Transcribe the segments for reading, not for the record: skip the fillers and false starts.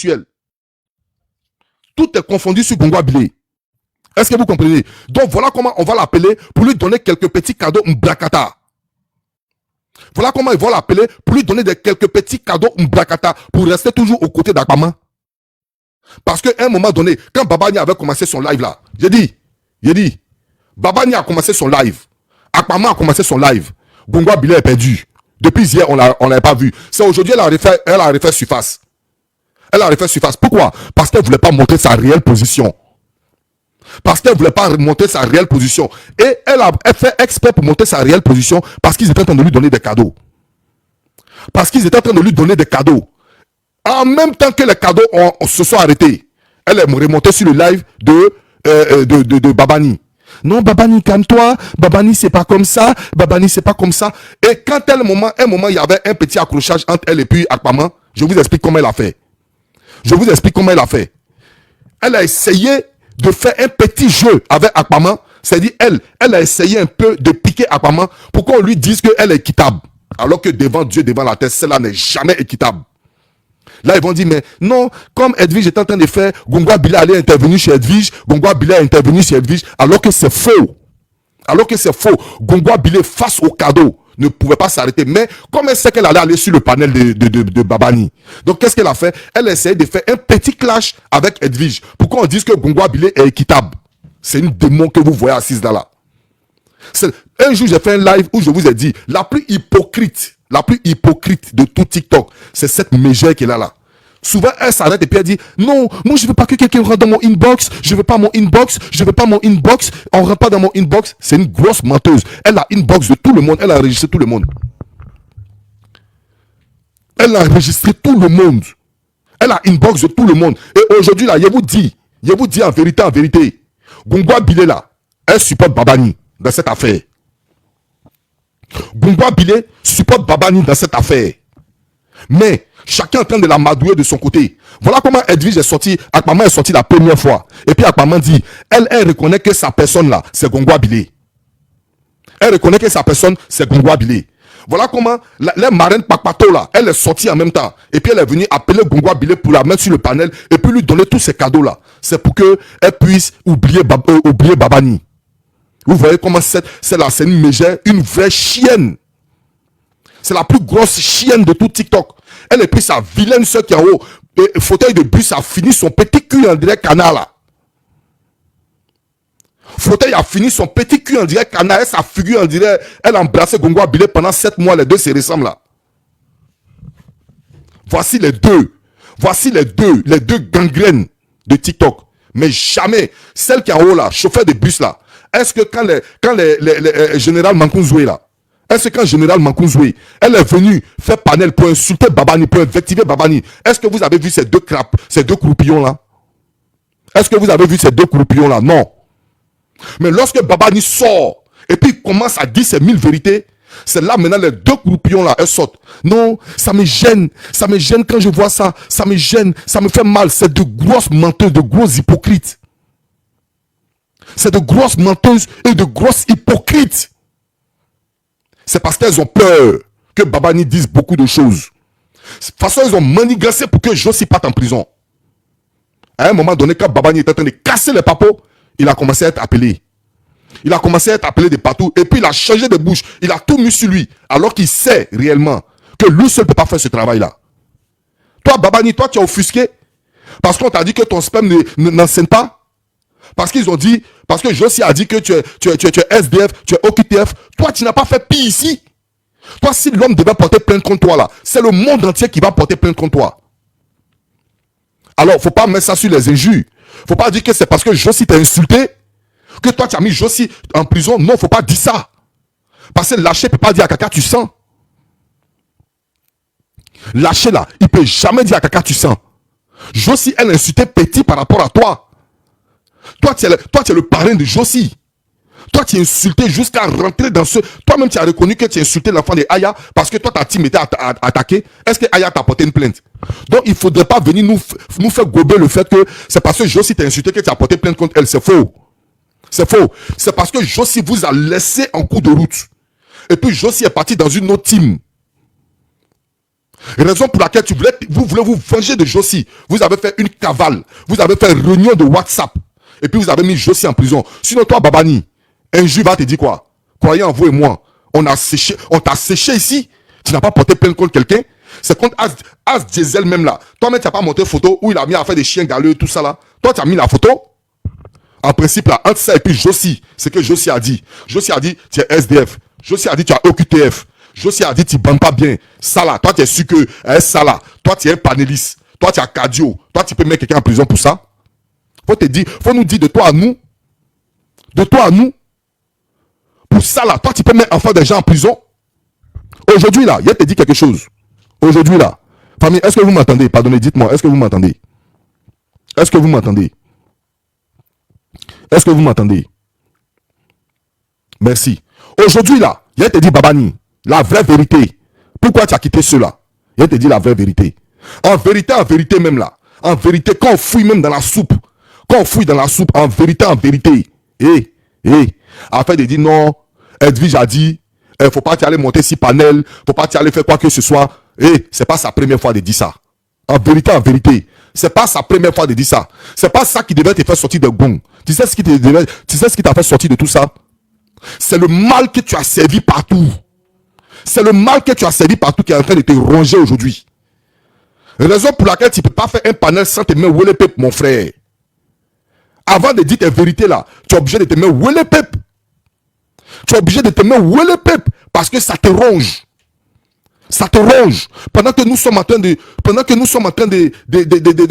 sexuelle. Tout est confondu sur Gongo Abilé. Est-ce que vous comprenez? Donc voilà comment on va l'appeler pour lui donner quelques petits cadeaux Mbrakata. Voilà comment ils vont l'appeler pour lui donner quelques petits cadeaux Mbrakata pour rester toujours aux côtés d'Akpama. Parce qu'à un moment donné, quand Babani avait commencé son live là, j'ai dit, Babani a commencé son live. Akpama a commencé son live. Gongo Abilé est perdu. Depuis hier, on l'avait pas vu. C'est aujourd'hui, elle a refait surface. Elle a refait surface. Pourquoi? Parce qu'elle ne voulait pas montrer sa réelle position. Parce qu'elle ne voulait pas montrer sa réelle position. Et elle fait exprès pour montrer sa réelle position parce qu'ils étaient en train de lui donner des cadeaux. Parce qu'ils étaient en train de lui donner des cadeaux. En même temps que les cadeaux se sont arrêtés, elle est remontée sur le live de Babani. Non, Babani, calme-toi. Babani, c'est pas comme ça. Babani, c'est pas comme ça. Et quand un moment, il y avait un petit accrochage entre elle et puis Akpama, je vous explique comment elle a fait. Elle a essayé de faire un petit jeu avec Akpama. C'est-à-dire, elle a essayé un peu de piquer Akpama pour qu'on lui dise qu'elle est équitable. Alors que devant Dieu, devant la terre, celle-là n'est jamais équitable. Là, ils vont dire, mais non, comme Edwige est en train de faire, Gongo Abilé allait intervenir chez Edwige, Gongo Abilé a intervenu chez Edwige, alors que c'est faux. Gongo Abilé, face au cadeau, ne pouvait pas s'arrêter. Mais comme elle sait qu'elle allait aller sur le panel de Babani, donc qu'est-ce qu'elle a fait? Elle a essayé de faire un petit clash avec Edwige. Pourquoi on dit que Gongo Abilé est équitable? C'est une démon que vous voyez assise là. Un jour, j'ai fait un live où je vous ai dit, la plus hypocrite de tout TikTok, c'est cette mégère qui est là. Souvent, elle s'arrête et puis elle dit, non, moi je veux pas que quelqu'un rentre dans mon inbox, je veux pas mon inbox, on rentre pas dans mon inbox. C'est une grosse menteuse. Elle a inbox de tout le monde, elle a enregistré tout le monde. Elle a inbox de tout le monde. Et aujourd'hui là, je vous dis en vérité, Gongo Abilé là, elle supporte Babani dans cette affaire. Gongo Abilé supporte Babani dans cette affaire. Mais chacun est en train de la madouer de son côté. Voilà comment Edwige est sorti. Akpama est sorti la première fois. Et puis Akpama dit, elle reconnaît que sa personne là, c'est Gongo Abilé. Voilà comment la marraine Pakpato là, elle est sortie en même temps. Et puis elle est venue appeler Gongo Abilé pour la mettre sur le panel et puis lui donner tous ces cadeaux là. C'est pour qu'elle puisse oublier Babani. Vous voyez comment c'est une mégère, une vraie chienne. C'est la plus grosse chienne de tout TikTok. Elle a pris sa vilaine soeur qui est en haut. Et fauteuil de bus a fini son petit cul en direct canal là. Fauteuil a fini son petit cul en direct canal. Elle sa figure en direct. Elle a embrassé Gongo Abilé pendant 7 mois. Les deux se ressemblent là. Voici les deux gangrènes de TikTok. Mais jamais, celle qui est en haut là, chauffeur de bus là. Est-ce que quand les général Mankounzoué là, elle est venue faire panel pour insulter Babani, pour invectiver Babani. Est-ce que vous avez vu ces deux croupillons là? Non. Mais lorsque Babani sort, et puis commence à dire ses 1000 vérités, c'est là maintenant les deux croupillons là, elles sortent. Non, ça me gêne quand je vois ça, ça me gêne, ça me fait mal. C'est de grosses menteuses, de grosses hypocrites. C'est de grosses menteuses et de grosses hypocrites. C'est parce qu'elles ont peur que Babani dise beaucoup de choses. De toute façon, ils ont manigancé pour que Jossi parte en prison. À un moment donné, quand Babani était en train de casser les papos, il a commencé à être appelé. Il a commencé à être appelé de partout. Et puis il a changé de bouche. Il a tout mis sur lui. Alors qu'il sait réellement que lui seul ne peut pas faire ce travail-là. Toi, Babani, toi, tu es offusqué. Parce qu'on t'a dit que ton sperme n'enseigne pas. Parce qu'ils ont dit, parce que Jossi a dit que tu es SDF, tu es OQTF. Toi, tu n'as pas fait pire ici. Toi, si l'homme devait porter plainte contre toi là, c'est le monde entier qui va porter plainte contre toi. Alors, faut pas mettre ça sur les injures. Faut pas dire que c'est parce que Jossi t'a insulté que toi tu as mis Jossi en prison. Non, faut pas dire ça. Parce que lâcher peut pas dire à quelqu'un tu sens. Lâcher là, il peut jamais dire à quelqu'un tu sens. Jossi, elle a insulté Petit par rapport à toi. Toi, tu es le parrain de Jossi. Toi, tu es insulté jusqu'à rentrer dans ce... Toi-même, tu as reconnu que tu as insulté l'enfant de Aya parce que toi, ta team était attaquée. Est-ce que Aya t'a porté une plainte? Donc, il ne faudrait pas venir nous faire gober le fait que c'est parce que Jossi t'a insulté que tu as porté plainte contre elle. C'est faux. C'est faux. C'est parce que Jossi vous a laissé en cours de route. Et puis, Jossi est parti dans une autre team. Raison pour laquelle vous voulez vous venger de Josie. Vous avez fait une cavale. Vous avez fait une réunion de WhatsApp. Et puis vous avez mis Josie en prison. Sinon toi, Babani, un juge va te dire quoi? Croyez en vous et moi. On t'a séché ici. Tu n'as pas porté plainte contre quelqu'un. C'est contre As Diesel même là. Toi-même, tu n'as pas monté photo où il a mis à faire des chiens galeux, tout ça là. Toi, tu as mis la photo. En principe là, entre ça et puis Josie, c'est que Josie a dit. Josie a dit, tu es SDF. Josie a dit, tu as OQTF. Josie a dit, tu ne bandes pas bien. Ça là, toi, tu es sûr que ça là. Toi, tu es un panéliste. Toi, tu as cardio. Toi, tu peux mettre quelqu'un en prison pour ça. Faut nous dire de toi à nous. De toi à nous. Pour ça là, toi, tu peux mettre enfin des gens en prison. Aujourd'hui là, il te dit quelque chose. Aujourd'hui là. Famille, est-ce que vous m'entendez? Pardonnez, dites-moi, est-ce que vous m'entendez? Est-ce que vous m'entendez? Est-ce que vous m'entendez? Merci. Aujourd'hui là, il te dit, Babani, la vraie vérité. Pourquoi tu as quitté cela? Il te dit la vraie vérité. En vérité même là. En vérité, quand on fouille même dans la soupe. Quand on fouille dans la soupe, en vérité. Afin de dire non, Edwige a dit, faut pas t'y aller monter 6 panels, faut pas t'y aller faire quoi que ce soit. C'est pas sa première fois de dire ça. En vérité. C'est pas sa première fois de dire ça. C'est pas ça qui devait te faire sortir de gong. Tu sais ce qui t'a fait sortir de tout ça? C'est le mal que tu as servi partout. C'est le mal que tu as servi partout qui est en train de te ronger aujourd'hui. Raison pour laquelle tu ne peux pas faire un panel sans te mettre Wele Pep, mon frère. Avant de dire tes vérités là, tu es obligé de te mettre Wele Pep. Tu es obligé de te mettre Wele Pep parce que ça te ronge. Ça te ronge. Pendant que nous sommes en train de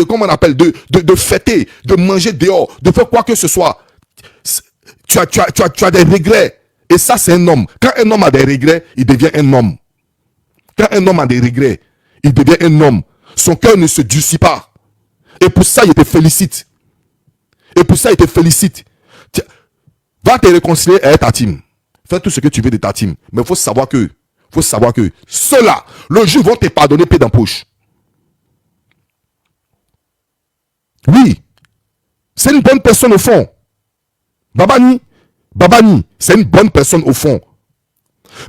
comment on appelle, de fêter, de manger dehors, de faire quoi que ce soit. Tu as des regrets. Et ça, c'est un homme. Quand un homme a des regrets, il devient un homme. Quand un homme a des regrets, il devient un homme. Son cœur ne se durcit pas. Et pour ça, il te félicite. Va te réconcilier avec ta team. Fais tout ce que tu veux de ta team. Mais il faut savoir que ceux-là, le jour vont te pardonner pied dans poche. Oui. C'est une bonne personne au fond. Babani, c'est une bonne personne au fond.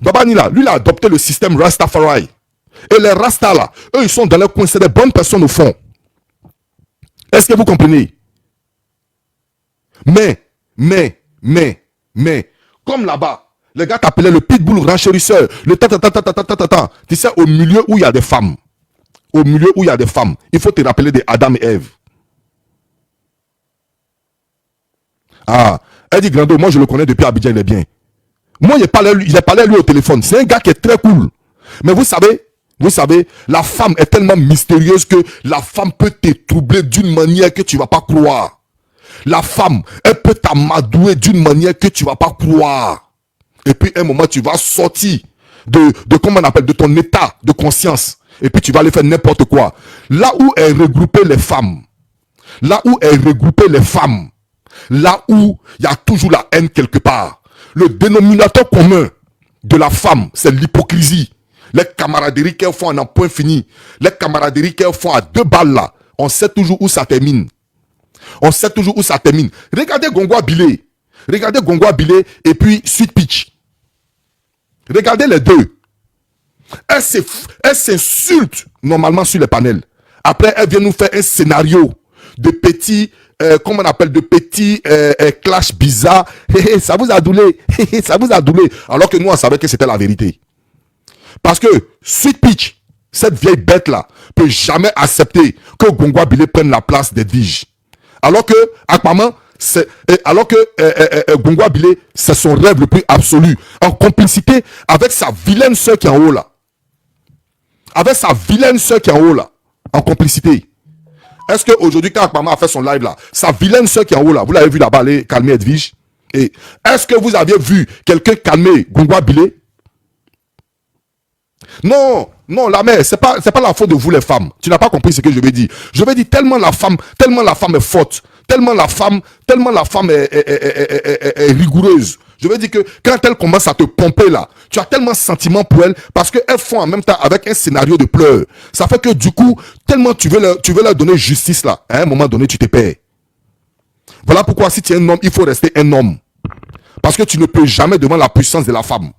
Babani là, lui il a adopté le système Rastafari. Et les Rastas là, eux ils sont dans leur coin, c'est des bonnes personnes au fond. Est-ce que vous comprenez? Mais, comme là-bas, les gars t'appelaient le pitbull renchérisseur, le ta. Tu sais, au milieu où il y a des femmes, il faut te rappeler de Adam et Ève. Ah, Eddie Grando, moi je le connais depuis Abidjan, il est bien. Moi, j'ai parlé à lui au téléphone. C'est un gars qui est très cool. Mais vous savez, la femme est tellement mystérieuse que la femme peut te troubler d'une manière que tu ne vas pas croire. La femme, elle peut t'amadouer d'une manière que tu ne vas pas croire. Et puis, un moment, tu vas sortir comment on appelle, de ton état de conscience. Et puis, tu vas aller faire n'importe quoi. Là où est regroupée les femmes, là où il y a toujours la haine quelque part. Le dénominateur commun de la femme, c'est l'hypocrisie. Les camaraderies qu'elles font en un point fini. Les camaraderies qu'elles font à 2 balles là. On sait toujours où ça termine. Regardez Gongwa Bilé et puis Sweet Peach. Regardez les deux. Elle s'insulte normalement sur les panels. Après, elle vient nous faire un scénario de petits, comment on appelle, de petits clash bizarres. Ça vous a doulé. Alors que nous, on savait que c'était la vérité. Parce que Sweet Peach, cette vieille bête-là, peut jamais accepter que Gongwa Bilé prenne la place d'Edwige. Alors que, apparemment, Gongwa Bilé, c'est son rêve le plus absolu. En complicité avec sa vilaine sœur qui est en haut là. En complicité. Est-ce qu'aujourd'hui, quand Akpama a fait son live là, sa vilaine sœur qui est en haut là, vous l'avez vu là-bas aller calmer Edwige? Et est-ce que vous aviez vu quelqu'un calmer Gongwa Bilé? Non, la mère, c'est pas la faute de vous les femmes. Tu n'as pas compris ce que je veux dire. Je veux dire tellement la femme est forte, tellement la femme est rigoureuse. Je veux dire que quand elle commence à te pomper là, tu as tellement de sentiments pour elle parce qu'elles font en même temps avec un scénario de pleurs. Ça fait que du coup, tellement tu veux leur donner justice là, à un moment donné, tu te perds. Voilà pourquoi si tu es un homme, il faut rester un homme. Parce que tu ne peux jamais devant la puissance de la femme.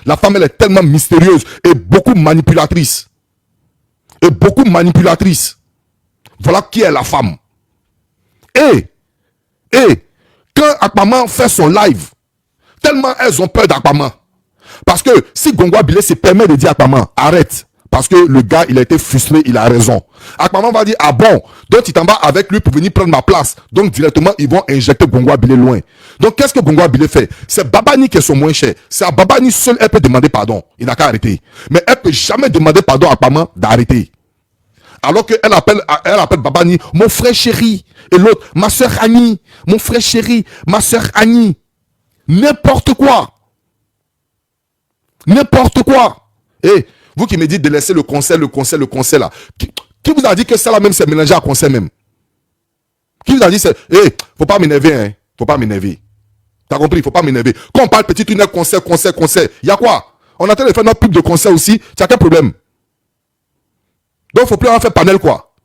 La femme, elle est tellement mystérieuse et beaucoup manipulatrice. Et beaucoup manipulatrice. Voilà qui est la femme. Et quand Akpama fait son live, tellement elles ont peur d'Akpama. Parce que si Gongo Abilé se permet de dire à Akpama, arrête. Parce que le gars, il a été frustré, il a raison. Akpama va dire, ah bon, donc tu t'en vas avec lui pour venir prendre ma place. Donc directement, ils vont injecter Gongo Abilé loin. Donc qu'est-ce que Gongo Abilé fait? C'est Babani qui est son moins cher. C'est à Babani seul, elle peut demander pardon. Il n'a qu'à arrêter. Mais elle peut jamais demander pardon à Akpama d'arrêter. Alors qu'elle appelle Babani, mon frère chéri. Et l'autre, ma soeur Annie. Mon frère chéri, ma soeur Annie. N'importe quoi. N'importe quoi. Et vous qui me dites de laisser le concert là. Qui vous a dit que ça là même c'est mélangé à concert même? Qui vous a dit c'est... faut pas m'énerver, hein. Faut pas m'énerver. T'as compris? Faut pas m'énerver. Quand on parle petit tunnel, concert. Il y a quoi? On est en train de faire notre pub de concert aussi. Tu as quel problème? Donc faut plus en faire panel quoi.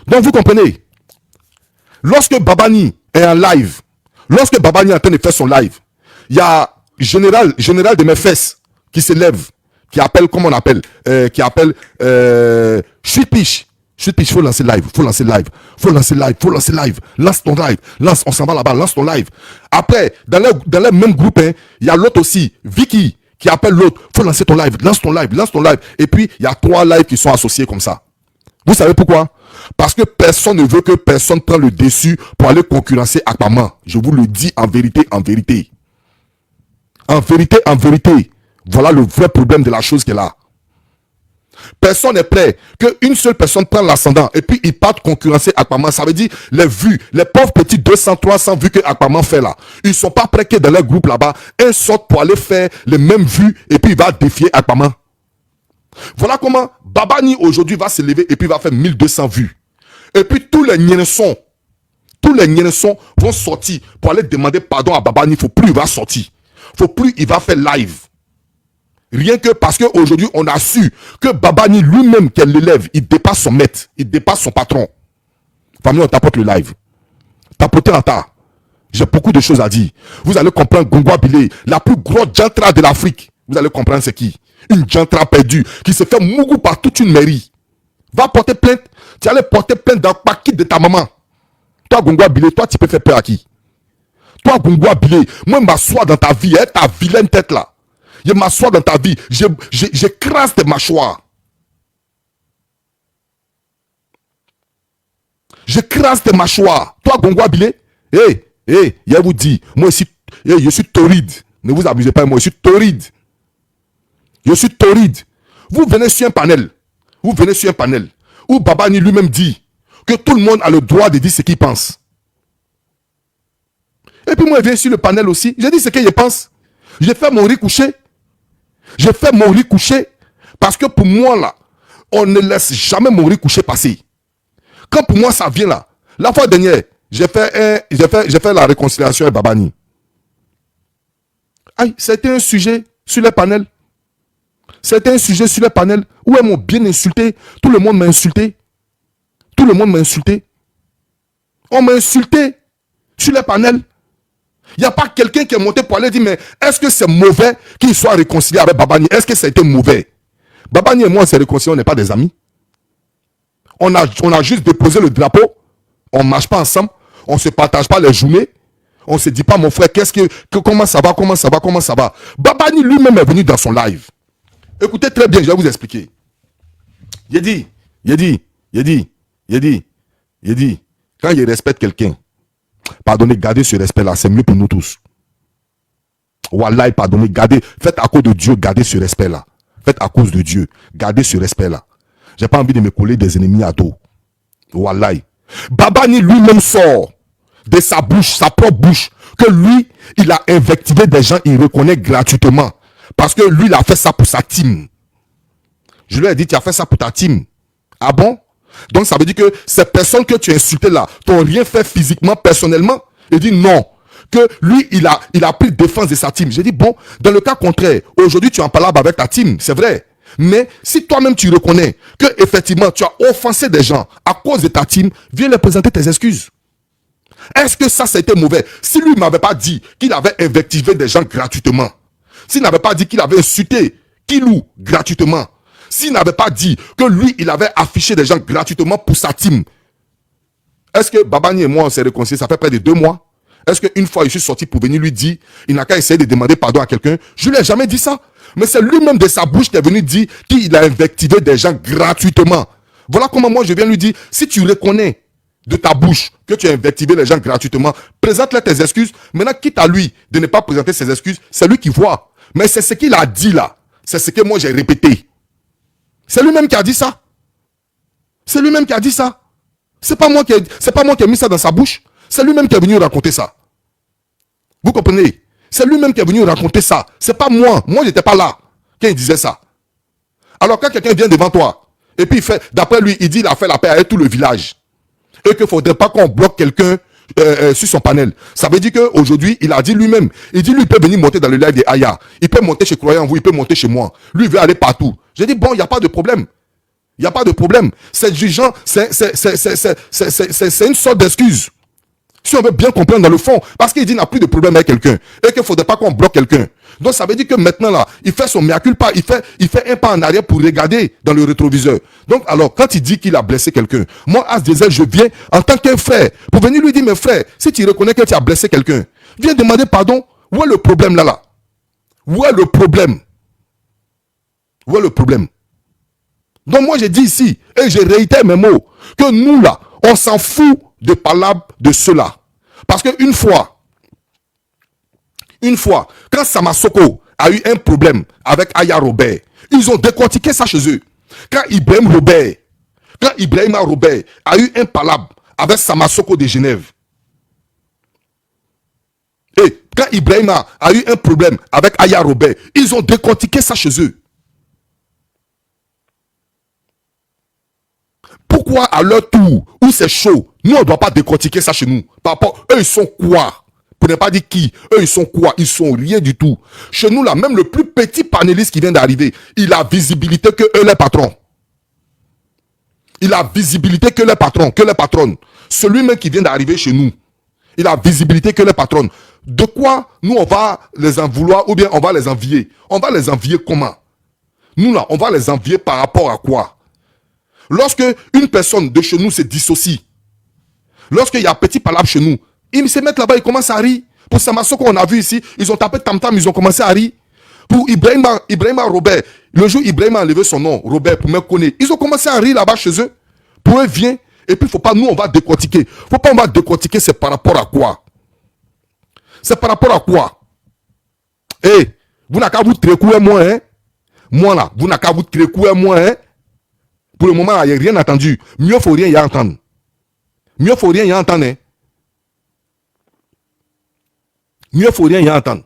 Donc vous comprenez? Lorsque Babani est en live, lorsque Babani est en train de faire son live, il y a général de mes fesses qui se lève, qui appelle, comment on appelle, Chute-Piche, faut lancer live, lance ton live, on s'en va là-bas, lance ton live. Après, dans le même groupe, hein, il y a l'autre aussi, Vicky, qui appelle l'autre, faut lancer ton live, lance ton live. Et puis, il y a 3 lives qui sont associés comme ça. Vous savez pourquoi? Parce que personne ne veut que personne prenne le dessus pour aller concurrencer Akpama. Je vous le dis en vérité. En vérité. Voilà le vrai problème de la chose qu'elle a. Personne n'est prêt qu'une seule personne prenne l'ascendant et puis ils partent concurrencer Akpama. Ça veut dire les vues, les pauvres petits 200, 300 vues que Akpama fait là. Ils sont pas prêts que dans leur groupe là-bas, un sorte pour aller faire les mêmes vues et puis il va défier Akpama. Voilà comment Babani aujourd'hui va se lever et puis va faire 1200 vues. Et puis tous les Nienessons vont sortir pour aller demander pardon à Babani. Faut plus il va sortir. Faut plus il va faire live. Rien que parce qu'aujourd'hui on a su que Babani lui-même qu'elle l'élève, il dépasse son maître, il dépasse son patron. Famille, on tapote le live. Tapotez en tas. J'ai beaucoup de choses à dire. Vous allez comprendre Gongo Abilé, la plus grosse jantra de l'Afrique. Vous allez comprendre c'est qui? Une jantra perdue qui se fait mougou par toute une mairie. Va porter plainte. Tu allais porter plainte dans le paquet de ta maman. Toi, Gongo Abilé, toi, tu peux faire peur à qui? Toi, Gongo Abilé, moi, je m'assois dans ta vie, hein, ta vilaine tête là. Je m'assois dans ta vie, j'écrase tes mâchoires. J'écrase tes mâchoires. Toi, Gongo Abilé, je vous dis, moi, je suis torride. Ne vous abusez pas, moi, je suis torride. Vous venez sur un panel. Où Babani lui-même dit que tout le monde a le droit de dire ce qu'il pense. Et puis moi, je viens sur le panel aussi. J'ai dit ce que je pense. J'ai fait mon riz couché. Parce que pour moi, là, on ne laisse jamais mon riz couché passer. Quand pour moi, ça vient là. La fois dernière, j'ai fait la réconciliation avec Babani. Aïe, c'était un sujet sur le panel. Où elles m'ont bien insulté. Tout le monde m'a insulté. On m'a insulté sur les panels. Il n'y a pas quelqu'un qui est monté pour aller dire, mais est-ce que c'est mauvais qu'il soit réconcilié avec Babani? Est-ce que ça a été mauvais? Babani et moi, on s'est réconciliés, on n'est pas des amis. On a juste déposé le drapeau. On ne marche pas ensemble. On ne se partage pas les journées. On ne se dit pas, mon frère, comment ça va? Babani lui-même est venu dans son live. Écoutez très bien, je vais vous expliquer. Il dit, quand il respecte quelqu'un, pardonnez, gardez ce respect-là, c'est mieux pour nous tous. Wallahi, pardonnez, gardez, faites à cause de Dieu, gardez ce respect-là. J'ai pas envie de me coller des ennemis à dos. Wallahi. Babani lui-même sort de sa bouche, sa propre bouche, que lui, il a invectivé des gens, il reconnaît gratuitement. Parce que lui, il a fait ça pour sa team. Je lui ai dit, tu as fait ça pour ta team. Ah bon? Donc ça veut dire que ces personnes que tu as insultées là, t'ont rien fait physiquement, personnellement. Il dit non. Que lui, il a pris défense de sa team. J'ai dit bon, dans le cas contraire, aujourd'hui tu es en palabre avec ta team, c'est vrai. Mais si toi-même tu reconnais que effectivement tu as offensé des gens à cause de ta team, viens leur présenter tes excuses. Est-ce que ça, c'était mauvais? Si lui ne m'avait pas dit qu'il avait invectivé des gens gratuitement, s'il n'avait pas dit qu'il avait insulté Kilou gratuitement, s'il n'avait pas dit que lui, il avait affiché des gens gratuitement pour sa team, est-ce que Babani et moi, on s'est réconciliés? Ça fait près de 2 mois. Est-ce qu'une fois, je suis sorti pour venir lui dire, il n'a qu'à essayer de demander pardon à quelqu'un? Je ne lui ai jamais dit ça. Mais c'est lui-même de sa bouche qui est venu dire qu'il a invectivé des gens gratuitement. Voilà comment moi, je viens lui dire, si tu reconnais de ta bouche que tu as invectivé les gens gratuitement, présente-leur tes excuses. Maintenant, quitte à lui de ne pas présenter ses excuses, c'est lui qui voit. Mais c'est ce qu'il a dit là. C'est ce que moi, j'ai répété. C'est lui-même qui a dit ça. C'est lui-même qui a dit ça. C'est pas moi qui ai mis ça dans sa bouche. C'est lui-même qui est venu raconter ça. Vous comprenez? C'est lui-même qui est venu raconter ça. C'est pas moi. Moi, j'étais pas là quand il disait ça. Alors, quand quelqu'un vient devant toi, et puis il fait, d'après lui, il dit qu'il a fait la paix avec tout le village. Et qu'il ne faudrait pas qu'on bloque quelqu'un sur son panel. Ça veut dire qu'aujourd'hui, il a dit lui-même, il dit lui, il peut venir monter dans le live de Aya. Il peut monter chez Croyant vous, il peut monter chez moi. Lui, il veut aller partout. J'ai dit, bon, il n'y a pas de problème. Il n'y a pas de problème. C'est jugeant, c'est une sorte d'excuse. Si on veut bien comprendre dans le fond, parce qu'il dit qu'il n'a plus de problème avec quelqu'un et qu'il ne faudrait pas qu'on bloque quelqu'un. Donc ça veut dire que maintenant là, il fait son mea culpa, il fait un pas en arrière pour regarder dans le rétroviseur. Donc alors, quand il dit qu'il a blessé quelqu'un, moi, As Diesel, je viens en tant qu'un frère pour venir lui dire, mes frères, si tu reconnais que tu as blessé quelqu'un, viens demander pardon. Où est le problème là? Où est le problème? Où est le problème? Donc moi, j'ai dit ici, et je réitère mes mots, que nous là, on s'en fout de palabres de ceux-là. Parce qu'une fois, quand Samasoko a eu un problème avec Aya Robert, ils ont décortiqué ça chez eux. Quand Ibrahima Robert a eu un palabre avec Samasoko de Genève, et quand Ibrahima a eu un problème avec Aya Robert, ils ont décortiqué ça chez eux. Pourquoi à leur tour, où c'est chaud, nous on ne doit pas décortiquer ça chez nous? Par rapport, eux ils sont quoi? Pour ne pas dire qui, eux ils sont quoi? Ils sont rien du tout. Chez nous là, même le plus petit panéliste qui vient d'arriver, il a visibilité que eux les patrons. Il a visibilité que les patrons, que les patronnes. Celui-même qui vient d'arriver chez nous, il a visibilité que les patronnes. De quoi nous on va les en vouloir ou bien on va les envier? On va les envier comment? Nous là, on va les envier par rapport à quoi? Lorsque une personne de chez nous se dissocie, lorsqu'il y a petit palabre chez nous, ils se mettent là-bas, ils commencent à rire. Pour Samasoko, on a vu ici, ils ont tapé tam-tam, ils ont commencé à rire. Pour Ibrahima Robert, le jour où Ibrahima a enlevé son nom, Robert, pour me connaître, ils ont commencé à rire là-bas chez eux. Pour eux, viens. Et puis, faut pas, nous, on va décortiquer. Faut pas, on va décortiquer, c'est par rapport à quoi? C'est par rapport à quoi? Eh, vous n'avez qu'à vous trécouer moi, hein? Moi là, vous n'avez qu'à vous trécouer moi, hein? Pour le moment, il n'y a rien entendu. Mieux faut rien y entendre. Mieux faut rien y entendre. Hein? Mieux faut rien y entendre.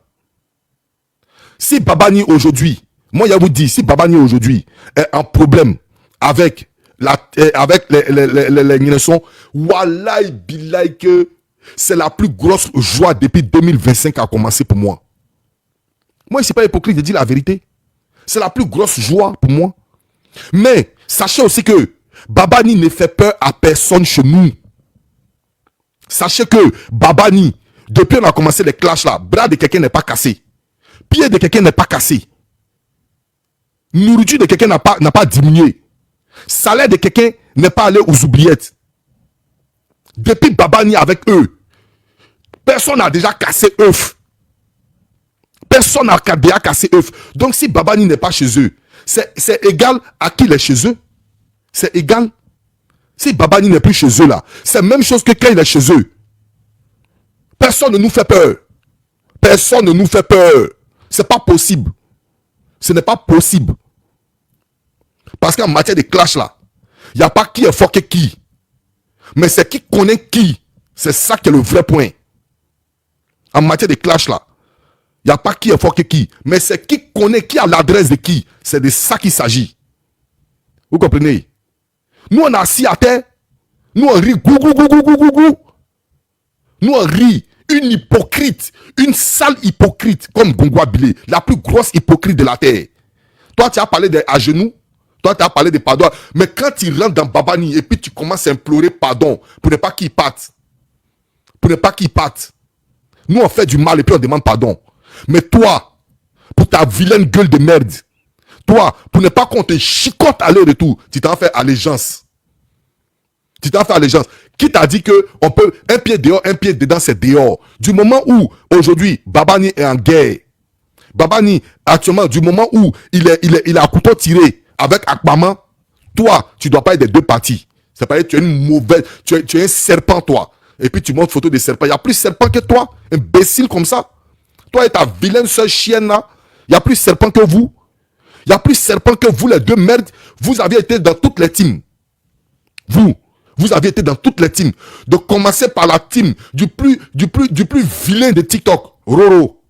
Si Babani aujourd'hui, moi je vous dis, si Babani aujourd'hui est en problème avec les Guinéens, wallahi billahi que c'est la plus grosse joie depuis 2025 a commencé pour moi. Moi, je ne suis pas hypocrite, je dis la vérité. C'est la plus grosse joie pour moi. Mais sachez aussi que Babani ne fait peur à personne chez nous. Sachez que Babani, depuis on a commencé les clashs là, bras de quelqu'un n'est pas cassé. Pied de quelqu'un n'est pas cassé. Nourriture de quelqu'un n'a pas diminué. Salaire de quelqu'un n'est pas allé aux oubliettes. Depuis Babani avec eux, personne n'a déjà cassé œuf. Personne n'a déjà cassé œuf. Donc si Babani n'est pas chez eux, c'est égal à qui il est chez eux. C'est égal. Si Babani n'est plus chez eux là, c'est la même chose que quand il est chez eux. Personne ne nous fait peur. Personne ne nous fait peur. C'est pas possible. Ce n'est pas possible. Parce qu'en matière de clash là, il n'y a pas qui est fort que qui. Mais c'est qui connaît qui. C'est ça qui est le vrai point. En matière de clash là, il n'y a pas qui est fort que qui. Mais c'est qui connaît qui a l'adresse de qui. C'est de ça qu'il s'agit. Vous comprenez? Nous on est assis à terre. Nous on rit. Gou, gou, gou, gou, gou, gou, gou. Nous on rit. Une hypocrite. Une sale hypocrite comme Gongwa Bilé. La plus grosse hypocrite de la terre. Toi tu as parlé à genoux. Toi tu as parlé de pardon. Mais quand tu rentres dans Babani et puis tu commences à implorer pardon pour ne pas qu'il parte. pour ne pas qu'ils partent. Nous, on fait du mal et puis on demande pardon. Mais toi, pour ta vilaine gueule de merde, toi, pour ne pas qu'on te chicote à l'heure et tout, tu t'en fais allégeance. Tu t'en fais allégeance. Qui t'a dit que on peut un pied dehors, un pied dedans, c'est dehors. Du moment où, aujourd'hui, Babani est en guerre, Babani, actuellement, du moment où il est à couteau tiré avec Akbama, toi, tu dois pas être des deux parties. C'est pas dire que tu es une mauvaise, tu es un serpent, toi. Et puis tu montres photo des serpents. Il y a plus serpent que toi, imbécile comme ça. Toi et ta vilaine seule chienne là, il y a plus serpent que vous. Il y a plus serpent que vous, les deux merdes. Vous avez été dans toutes les teams. Vous avez été dans toutes les teams. De commencer par la team du plus vilain de TikTok, Roro.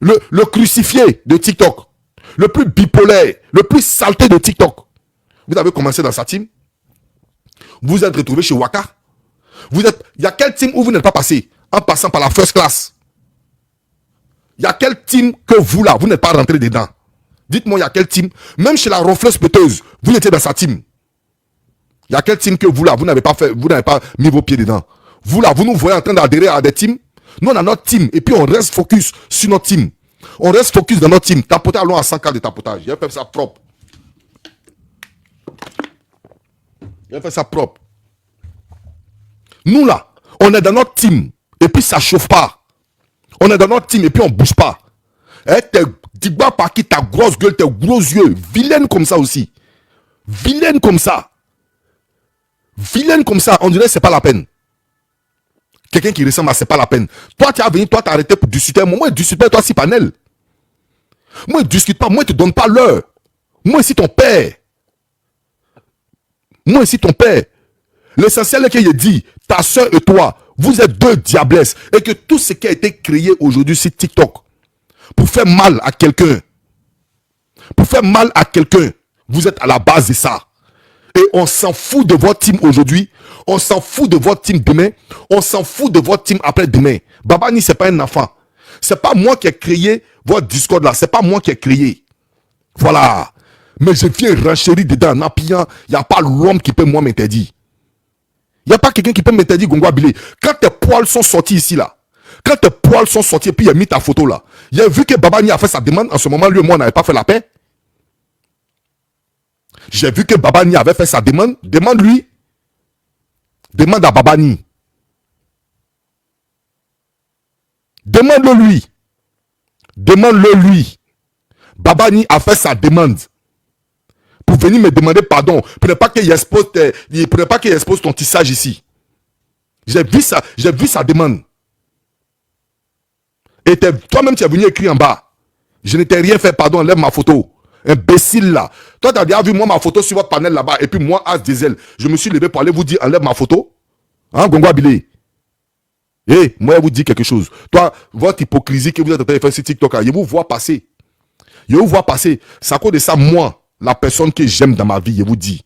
Le crucifié de TikTok. Le plus bipolaire, le plus saleté de TikTok. Vous avez commencé dans sa team. Vous êtes retrouvé chez Waka. Il y a quel team où vous n'êtes pas passé en passant par la first class? Il y a quel team que vous là, vous n'êtes pas rentré dedans? Dites-moi, il y a quel team? Même chez la ronfleuse péteuse, vous étiez dans sa team. Il y a quel team que vous là, vous n'avez pas mis vos pieds dedans? Vous là, vous nous voyez en train d'adhérer à des teams? Nous on a notre team et puis on reste focus sur notre team. On reste focus dans notre team. Tapotage, allons à 100K de tapotage. Il a fait ça propre. Il a fait ça propre. Nous là, on est dans notre team et puis ça chauffe pas. On est dans notre team et puis on bouge pas. T'es digba par qui ta grosse gueule, tes gros yeux, vilaine comme ça aussi. Vilaine comme ça. Vilaine comme ça, on dirait que c'est pas la peine. Quelqu'un qui ressemble à c'est pas la peine. Toi, tu as venu, toi, t'as arrêté pour discuter. Moi, discute toi, si panel. Moi, discute pas. Moi, je te donne pas l'heure. Moi, ici, ton père. Moi, ici, ton père. L'essentiel est qu'il dit, ta soeur et toi, vous êtes deux diablesses. Et que tout ce qui a été créé aujourd'hui sur TikTok, pour faire mal à quelqu'un, vous êtes à la base de ça. Et on s'en fout de votre team aujourd'hui. On s'en fout de votre team demain. On s'en fout de votre team après-demain. Babani, c'est pas un enfant. C'est pas moi qui ai créé votre Discord là. C'est pas moi qui ai créé. Voilà. Mais je viens renchérir dedans en appuyant. Il n'y a pas l'homme qui peut moi m'interdire. Il n'y a pas quelqu'un qui peut m'interdire Gongwa Bilé. Quand tes poils sont sortis ici là. Quand tes poils sont sortis et puis il a mis ta photo là. Il a vu que Babani a fait sa demande. En ce moment, lui et moi, on n'avait pas fait la paix. J'ai vu que Babani avait fait sa demande. Demande-lui. Demande à Babani. Demande-le lui. Demande-le lui. Babani a fait sa demande. Pour venir me demander pardon. Pour ne pas qu'il expose ton tissage ici. J'ai vu sa demande. Et toi-même, tu es venu écrire en bas. Je ne t'ai rien fait, pardon, enlève ma photo. Imbécile là. Toi, tu as déjà vu moi ma photo sur votre panel là-bas. Et puis moi, As Diesel, je me suis levé pour aller vous dire enlève ma photo. Hein, Gongwa Bilé? Moi, je vous dis quelque chose. Toi, votre hypocrisie que vous êtes en train de faire sur TikTok, je vous vois passer. C'est à cause de ça, moi, la personne que j'aime dans ma vie, je vous dis.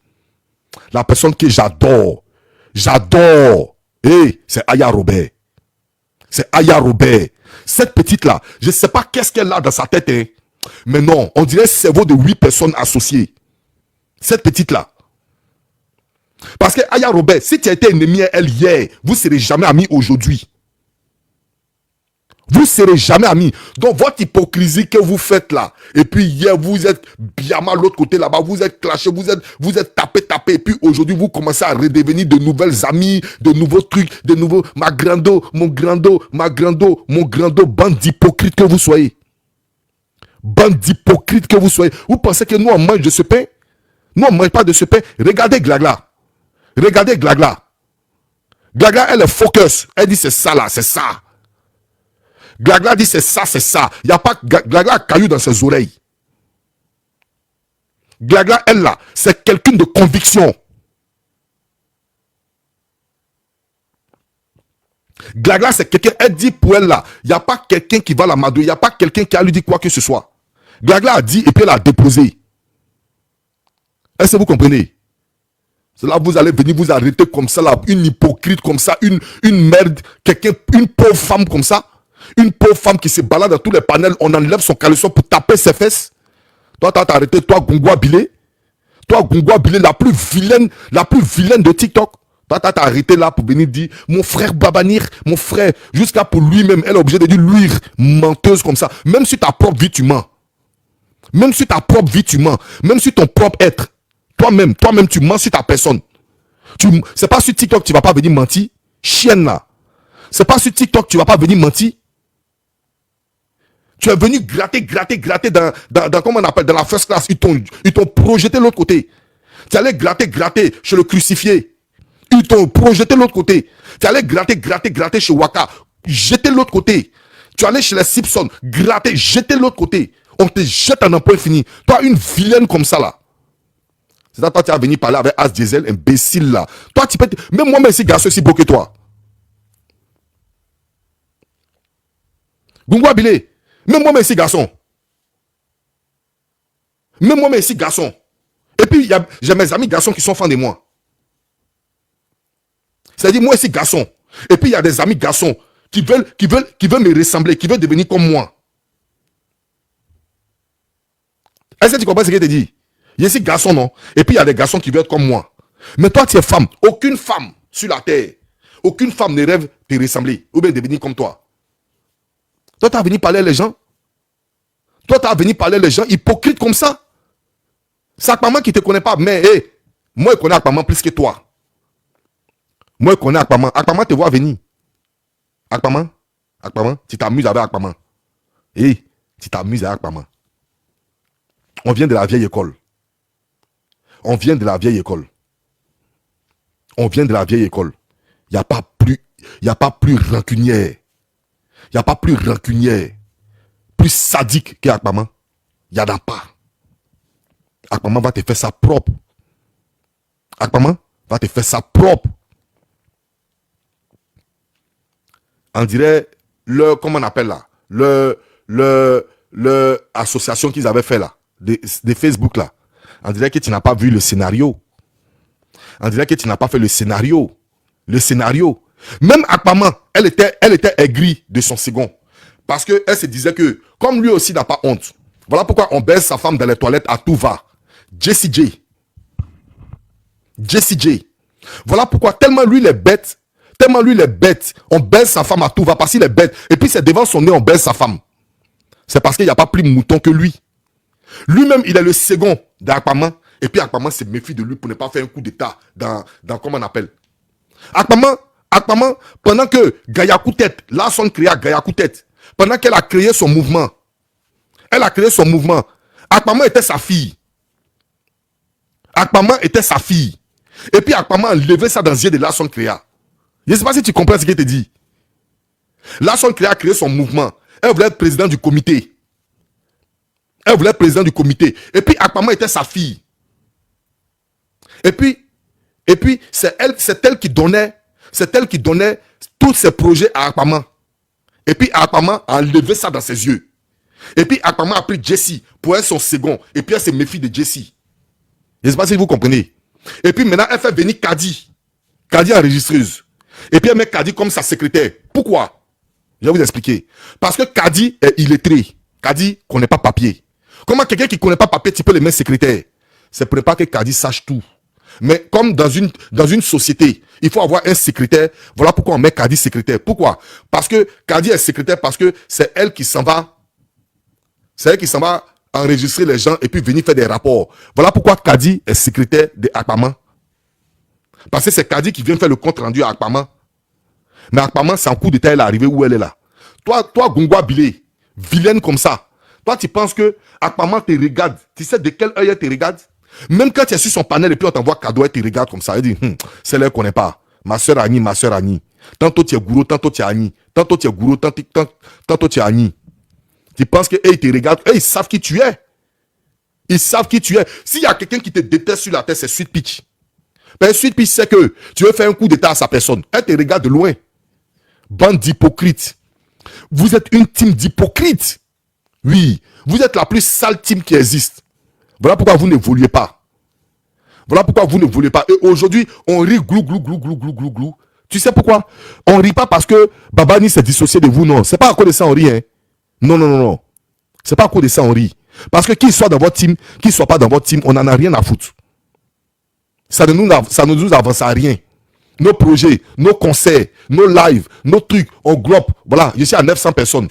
La personne que j'adore. C'est Aya Robert. Cette petite-là, je ne sais pas qu'est-ce qu'elle a dans sa tête, hein. Mais non, on dirait le cerveau de 8 personnes associées. Cette petite-là. Parce que Aya Robert, si tu as été ennemi à elle hier, vous ne serez jamais amis aujourd'hui. Vous ne serez jamais amis. Donc votre hypocrisie que vous faites là, et puis hier vous êtes bien mal l'autre côté là-bas, vous êtes clashés, vous êtes tapé, et puis aujourd'hui vous commencez à redevenir de nouvelles amies, de nouveaux trucs, de nouveaux, mon grando, bande d'hypocrites que vous soyez. Bande d'hypocrites que vous soyez. Vous pensez que nous on mange de ce pain? Nous on ne mange pas de ce pain. Regardez Glagla. Glagla, elle est focus. Elle dit c'est ça là, c'est ça. Glagla dit c'est ça. Il n'y a pas Glagla caillou dans ses oreilles. Glagla, elle là, c'est quelqu'un de conviction. Glagla, c'est quelqu'un, elle dit pour elle là, il n'y a pas quelqu'un qui va la madouer, il n'y a pas quelqu'un qui a lui dit quoi que ce soit. Glagla a dit et puis elle a déposé. Est-ce que vous comprenez? C'est là vous allez venir vous arrêter comme ça là, une hypocrite comme ça, une merde, une pauvre femme comme ça. Une pauvre femme qui se balade dans tous les panels, on enlève son caleçon pour taper ses fesses. Toi, t'as arrêté, toi, Gongwa Bilé. Toi, Gongwa Bilé, la plus vilaine de TikTok. Toi, t'as arrêté là pour venir dire, mon frère Babanir, mon frère, jusqu'à pour lui-même, elle est obligée de dire, lui, menteuse comme ça. Même sur ta propre vie, tu mens. Même sur ta propre vie, tu mens. Même sur ton propre être. Toi-même, tu mens sur ta personne. C'est pas sur TikTok que tu vas pas venir mentir. Chienne là. C'est pas sur TikTok que tu vas pas venir mentir. Tu es venu gratter comment on appelle, dans la first class. Ils t'ont projeté de l'autre côté. Tu allais gratter chez le crucifié. Ils t'ont projeté de l'autre côté. Tu allais gratter chez Waka. Jeter de l'autre côté. Tu allais chez les Simpsons. Gratter, jeter de l'autre côté. On te jette en un point fini. Toi, une vilaine comme ça là. C'est ça, toi, tu as venu parler avec As Diesel, imbécile là. Toi, tu peux. Même moi, même si garçon, si beau que toi. Gungwa Bilé. Même moi, même si garçon. Même moi, même si garçon. Et puis, j'ai mes amis garçons qui sont fans de moi. C'est-à-dire, moi, aussi garçon. Et puis, il y a des amis garçons qui veulent me ressembler, qui veulent devenir comme moi. Est-ce que tu comprends ce que je te dis? Il y a ces garçons, non? Et puis, il y a des garçons qui veulent être comme moi. Mais toi, tu es femme. Aucune femme sur la terre, aucune femme ne rêve de ressembler ou bien de devenir comme toi. Toi, tu as venu parler les gens. Toi, tu as venu parler les gens hypocrites comme ça. C'est Akpaman qui ne te connaît pas. Mais, hey, moi, je connais Akpaman plus que toi. Moi, je connais Akpaman. Akpaman te voit venir. Akpaman, tu t'amuses avec Akpaman. Hey, tu t'amuses avec Akpaman. On vient de la vieille école. On vient de la vieille école. On vient de la vieille école. Il n'y a pas plus rancunière. Il n'y a pas plus rancunière. Plus sadique qu'Akpaman. Il n'y en a pas. Akpaman va te faire ça propre. Akpaman va te faire ça propre. On dirait comment on appelle là, le association qu'ils avaient fait là, de Facebook là. On dirait que tu n'as pas vu le scénario. On dirait que tu n'as pas fait le scénario. Le scénario. Même Akpaman, elle était aigrie de son second. Parce qu'elle se disait que, comme lui aussi n'a pas honte, voilà pourquoi on baise sa femme dans les toilettes à tout va. Jessie J. Voilà pourquoi, tellement lui il est bête, on baise sa femme à tout va parce qu'il est bête. Et puis c'est devant son nez, on baise sa femme. C'est parce qu'il n'y a pas plus mouton que lui. Lui-même, il est le second d'Akpaman. Et puis Akpaman se méfie de lui pour ne pas faire un coup d'état dans comment on appelle. Akpaman, pendant que Gaya Koutet, là son créa Gaya Koutet, pendant qu'elle a créé son mouvement, Akpaman était sa fille. Et puis Akpaman a levé ça dans les yeux de Larson Créa. Je ne sais pas si tu comprends ce qu'il te dit. Larson Créa a créé son mouvement. Elle voulait être président du comité. Et puis Akpaman était sa fille. Et puis c'est elle qui donnait tous ses projets à Akpaman. Et puis Akpaman a levé ça dans ses yeux. Et puis Akpaman a pris Jessie pour être son second. Et puis elle se méfie de Jessie. Je ne sais pas si vous comprenez. Et puis maintenant, elle fait venir Kadi enregistreuse. Et puis elle met Kadi comme sa secrétaire. Pourquoi? Je vais vous expliquer. Parce que Kadi est illettré. Kadi ne connaît pas papier. Comment quelqu'un qui ne connaît pas papier, tu peux le mettre secrétaire? C'est pour ne pas que Kadi sache tout. Mais comme dans une société, il faut avoir un secrétaire. Voilà pourquoi on met Kadi secrétaire. Pourquoi? Parce que Kadi est secrétaire parce que c'est elle qui s'en va. Enregistrer les gens et puis venir faire des rapports. Voilà pourquoi Kadi est secrétaire de Akpaman. Parce que c'est Kadi qui vient faire le compte rendu à Akpaman. Mais Akpaman, c'est un coup d'état, elle est arrivée où elle est là. Toi, Gungwa Bilé, vilaine comme ça. Toi, tu penses que Akpaman te regarde. Tu sais de quel œil elle te regarde? Même quand tu es sur son panel et puis on t'envoie cadeau, elle te regarde comme ça. Elle dit, c'est là qu'on connaît pas. Ma soeur Annie. Tantôt tu es gourou, tantôt tu es Annie. Tantôt tu es gourou, tantôt tu es Annie. Tu penses que ils te regardent, ils savent qui tu es. S'il y a quelqu'un qui te déteste sur la tête, c'est Sweet Peach. Mais Sweet Peach sait que tu veux faire un coup d'état à sa personne. Elle te regarde de loin. Bande d'hypocrites. Vous êtes une team d'hypocrites. Oui, vous êtes la plus sale team qui existe. Voilà pourquoi vous n'évoluez pas. Et aujourd'hui, on rit glou. Tu sais pourquoi? On rit pas parce que Babani s'est dissocié de vous, non. C'est pas à cause de ça on rit, hein. Non. C'est pas à cause de ça on rit. Parce que qu'il soit dans votre team, qu'il soit pas dans votre team, on n'en a rien à foutre. Ça ne nous avance à rien. nos projets, nos concerts, nos lives, nos trucs, on globe. Voilà, je suis à 900 personnes.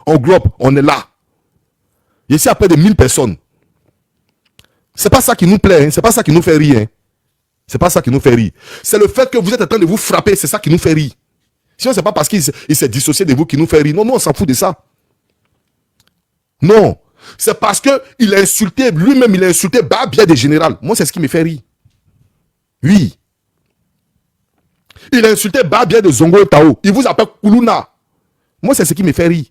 On globe, on est là. Je suis à près de 1000 personnes. C'est pas ça qui nous plaît, hein. C'est pas ça qui nous fait rire. Hein. C'est pas ça qui nous fait rire. C'est le fait que vous êtes en train de vous frapper, c'est ça qui nous fait rire. Sinon, c'est pas parce qu'il s'est dissocié de vous qui nous fait rire. Non, nous, on s'en fout de ça. Non. C'est parce qu'il a insulté, lui-même, il a insulté bien des généraux. Moi, c'est ce qui me fait rire. Oui. Il a insulté bien de Zongo Tao. Il vous appelle Koulouna. Moi, c'est ce qui me fait rire.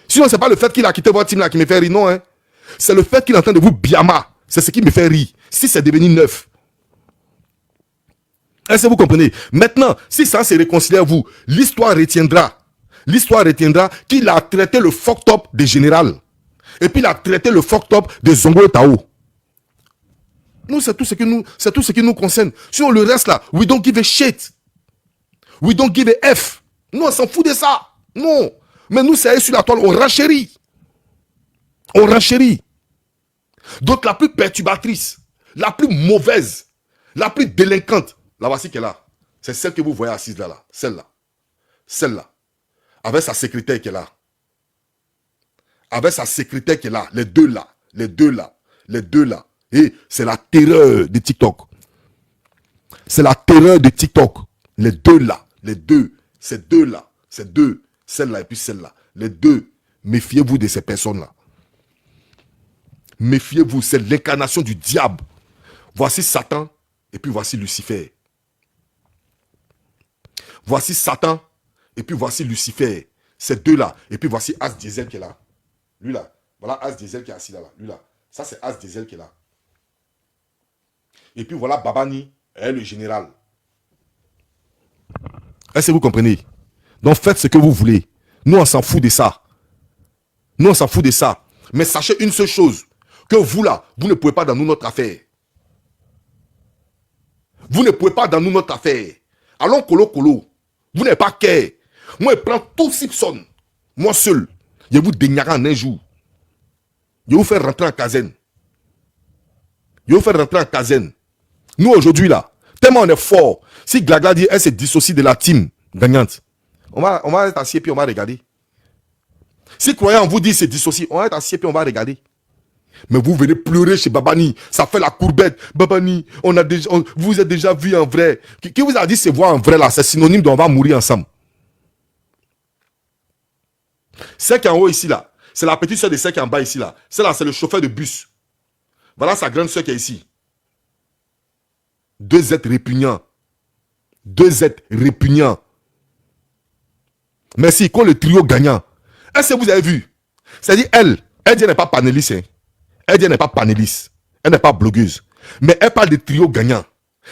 Sinon, c'est pas le fait qu'il a quitté votre team là qui me fait rire, non. Hein. C'est le fait qu'il est en train de vous biama. C'est ce qui me fait rire. Si c'est devenu neuf. Est-ce que vous comprenez? Maintenant, si ça se réconcilie à vous, l'histoire retiendra. L'histoire retiendra qu'il a traité le fuck top des généraux. Et puis il a traité le fuck top des Zongo Tao. Nous, c'est tout ce qui nous concerne. Sur le reste là, we don't give a shit. We don't give a F. Nous, on s'en fout de ça. Non. Mais nous, c'est sur la toile, on renchérit. On renchérit. Donc la plus perturbatrice, la plus mauvaise, la plus délinquante, la voici qu'elle est là. C'est celle que vous voyez assise là, là. Celle-là. Celle-là. Avec sa secrétaire qui est là. Avec sa secrétaire qui est là. Les deux là. Les deux là. Les deux là. Et c'est la terreur de TikTok. C'est la terreur de TikTok. Les deux là. Les deux. Ces deux là. Ces deux. Celle-là et puis celle-là. Les deux. Méfiez-vous de ces personnes-là. Méfiez-vous. C'est l'incarnation du diable. Voici Satan et puis voici Lucifer. Voici Satan et puis voici Lucifer. Ces deux-là. Et puis voici As Diesel qui est là. Lui là. Voilà As Diesel qui est assis là. Lui là. Ça c'est As Diesel qui est là. Et puis voilà Babani, le général. Est-ce que vous comprenez? Donc faites ce que vous voulez. Nous on s'en fout de ça. Nous on s'en fout de ça. Mais sachez une seule chose. Que vous là, vous ne pouvez pas dans nous notre affaire. Vous ne pouvez pas dans nous notre affaire. Allons colo colo. Vous n'avez pas qu'à. Moi je prends tout Simpson. Moi seul. Je vous déniarai en un jour. Je vais vous faire rentrer en caserne. Je vais vous faire rentrer en caserne. Nous aujourd'hui là, tellement on est fort. Si Glagla dit elle se dissocie de la team gagnante, on va être assis et puis on va regarder. Si croyant vous dit se dissocie, on va être assis et puis on va regarder. Mais vous venez pleurer chez Babani, ça fait la courbette. Babani, vous êtes déjà vu en vrai. Qui vous a dit se voir en vrai là, c'est synonyme d'on va mourir ensemble. Celle qui est en haut ici là, c'est la petite soeur de celle qui est en bas ici là. Celle-là, c'est le chauffeur de bus. Voilà sa grande soeur qui est ici. Deux êtres répugnants. Deux êtres répugnants. Merci, quand le trio gagnant. Est-ce que vous avez vu? C'est-à-dire, elle n'est pas panéliste. Hein. Elle n'est pas panéliste. Elle n'est pas blogueuse. Mais elle parle de trio gagnant.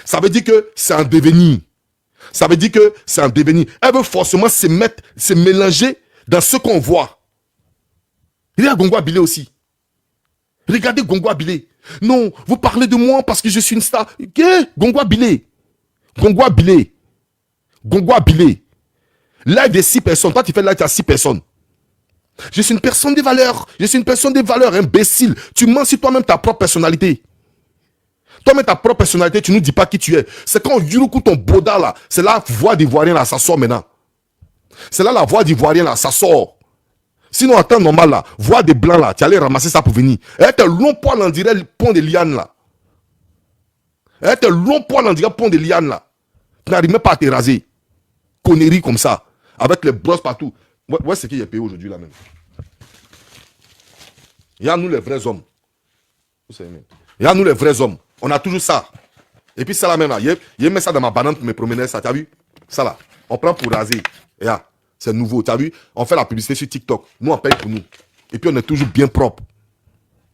Ça veut dire que c'est en devenir. Ça veut dire que c'est en devenir. Elle veut forcément se mélanger dans ce qu'on voit. Regarde Gongo Abilé aussi. Regardez Gongo Abilé. Non, vous parlez de moi parce que je suis une star. Gongo Abilé. Gongo Abilé. Gongo Abilé. Live de 6 personnes. Toi, tu fais live à 6 personnes. Je suis une personne de valeur. Je suis une personne de valeur, imbécile. Tu mens sur toi-même ta propre personnalité. Toi-même ta propre personnalité, tu ne nous dis pas qui tu es. C'est quand Yuruku, ton boda là, c'est la voix d'ivoirien là, ça sort maintenant. C'est là la voix d'ivoirien là, ça sort. Sinon, en temps normal là, voix des blancs là, tu allais ramasser ça pour venir. Elle était long poil, on dirait le pont de liane là. Elle était long poil, on dirait le pont de liane là. Tu n'arrives même pas à te raser. Connerie comme ça. Avec les brosses partout. Ouais, c'est qui est payé aujourd'hui là même. Il y a nous les vrais hommes. Il y a nous les vrais hommes. On a toujours ça. Et puis ça là même là. Il met ça dans ma banane pour me promener ça. Tu as vu? Ça là. On prend pour raser. Et c'est nouveau. Tu as vu? On fait la publicité sur TikTok. Nous on paye pour nous. Et puis on est toujours bien propre.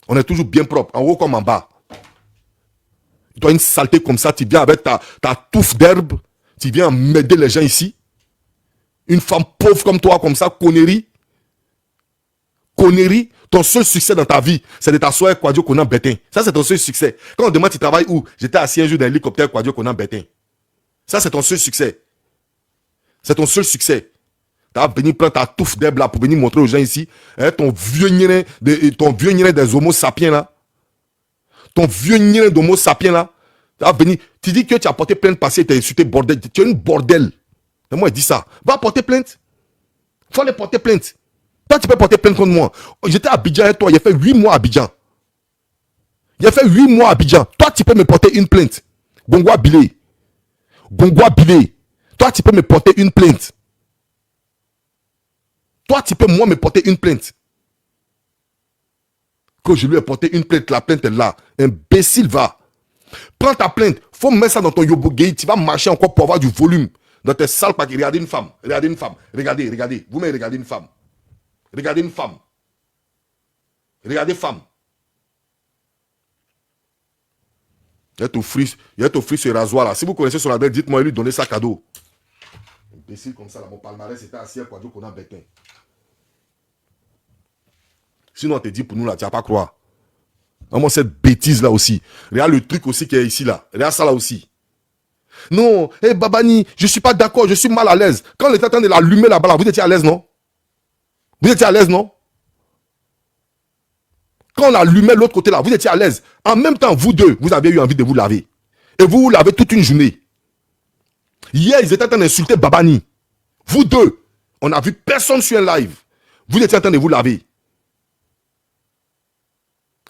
On est toujours bien propre. En haut comme en bas. Tu as une saleté comme ça. Tu viens avec ta touffe d'herbe. Tu viens m'aider les gens ici. Une femme pauvre comme toi, comme ça, connerie. Connerie. Ton seul succès dans ta vie, c'est de t'asseoir Kouadio Konan Bétain. Ça, c'est ton seul succès. Quand on demande tu travailles où? J'étais assis un jour dans l'hélicoptère Kouadio Konan Bétain. Ça, c'est ton seul succès. C'est ton seul succès. Tu as venu prendre ta touffe d'herbe là pour venir montrer aux gens ici. Hein, ton vieux niré des homo sapiens là. Ton vieux niré d'homo sapiens là. Tu vas venir, tu dis que tu as porté plainte parce que tu as insulté bordel. Tu es une bordel. Et moi, il dit ça. Va porter plainte. Il faut aller porter plainte. Toi, tu peux porter plainte contre moi. J'étais à Abidjan avec toi. Il a fait 8 mois à Abidjan. Il a fait 8 mois à Abidjan. Toi, tu peux me porter une plainte. Gongwa Bilé. Gongwa Bilé. Toi, tu peux me porter une plainte. Toi, tu peux moi me porter une plainte. Que je lui ai porté une plainte, la plainte est là. Imbécile, va. Prends ta plainte. Faut mettre ça dans ton yobogei. Tu vas marcher encore pour avoir du volume. Dans tes sales paquets. Regardez une femme. Regardez une femme. Regardez, regardez. Vous-même, regardez une femme. Regardez une femme. Regardez femme. Il a t'offrir ce rasoir là. Si vous connaissez son adresse, dites-moi et lui donner ça cadeau. Imbécile comme ça là. Mon palmarès c'était assis à Quadro qu'on a béquin. Sinon on te dit pour nous là, tu vas pas croire. Vraiment cette bêtise là aussi. Regarde le truc aussi qui est ici là. Regarde ça là aussi. Non, hey, Babani, je suis pas d'accord, je suis mal à l'aise. Quand on était en train de l'allumer là-bas, là, vous étiez à l'aise, non? Vous étiez à l'aise, non? Quand on allumait l'autre côté là, vous étiez à l'aise. En même temps, vous deux, vous avez eu envie de vous laver. Et vous lavez toute une journée. Hier, ils étaient en train d'insulter Babani. Vous deux, on n'a vu personne sur un live. Vous étiez en train de vous laver.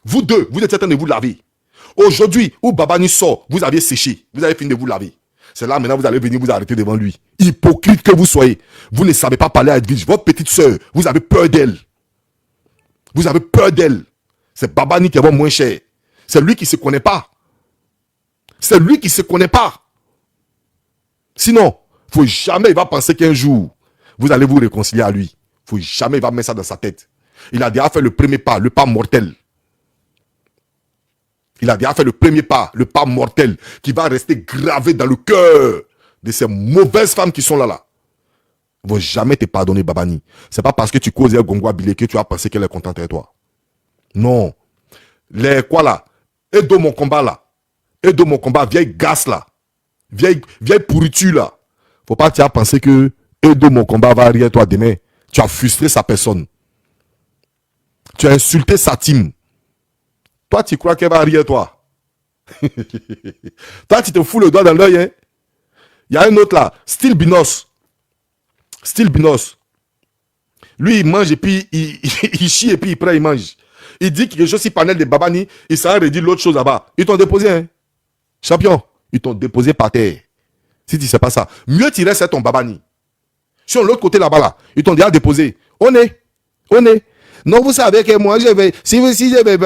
Vous deux, vous étiez en train de vous laver. Aujourd'hui, où Babani sort, vous aviez séché. Vous avez fini de vous laver. C'est là maintenant vous allez venir vous arrêter devant lui. Hypocrite que vous soyez. Vous ne savez pas parler à Edwige. Votre petite soeur, vous avez peur d'elle. Vous avez peur d'elle. C'est Babani qui est moins cher. C'est lui qui ne se connaît pas. C'est lui qui ne se connaît pas. Sinon, faut jamais il va penser qu'un jour, vous allez vous réconcilier à lui. Faut jamais il va mettre ça dans sa tête. Il a déjà fait le premier pas, le pas mortel. Il a déjà fait le premier pas, le pas mortel, qui va rester gravé dans le cœur de ces mauvaises femmes qui sont là. Ils ne vont jamais te pardonner, Babani. Ce n'est pas parce que tu causes avec Gongwa Bilé que tu vas penser qu'elle est contente avec toi. Non. Les quoi là? Aide mon combat là. Aide mon combat, vieille gasse là. Vieille pourriture là. Faut pas tu as pensé que aide mon combat va arriver toi demain. Tu as frustré sa personne. Tu as insulté sa team. Toi, tu crois qu'elle va arriver toi? Toi, tu te fous le doigt dans l'œil. Hein? Il y a un autre là, Style Binos. Style Binos. Lui, il mange et puis il chie et puis il prend, il mange. Il dit que je suis panel de Babani, il s'en redit l'autre chose là-bas. Ils t'ont déposé, hein? Champion, ils t'ont déposé par terre. Si tu ne sais pas ça, mieux tu restes à ton Babani. Sur l'autre côté là-bas, là, ils t'ont déjà déposé. On est. Non, vous savez que moi, je vais... Si je vais...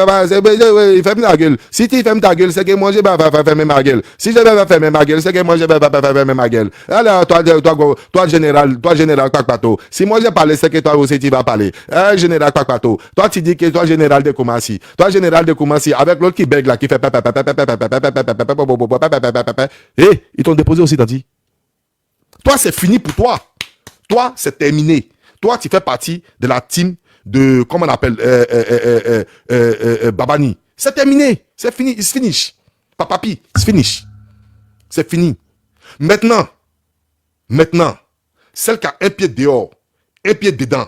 Ferme ta gueule. Si tu fermes ta gueule, c'est que moi, je vais fermer ma gueule. Si je vais fermer ma gueule, c'est que moi, je vais fermer ma gueule. Alors, toi, général Kwakpato. Si moi, je parle, c'est que toi aussi, tu vas parler. Général Kwakpato. Toi, tu dis que toi, général de Koumassi. Toi, général de Koumassi, avec l'autre qui bègue là, qui fait... Eh, ils t'ont déposé aussi, t'as dit. Toi, c'est fini pour toi. Toi, c'est terminé. Toi, tu fais partie de la team de, comment on appelle, Babani. C'est terminé. C'est fini. It's finish. Papapi, it's finish. C'est fini. Maintenant, celle qui a un pied dehors, un pied dedans,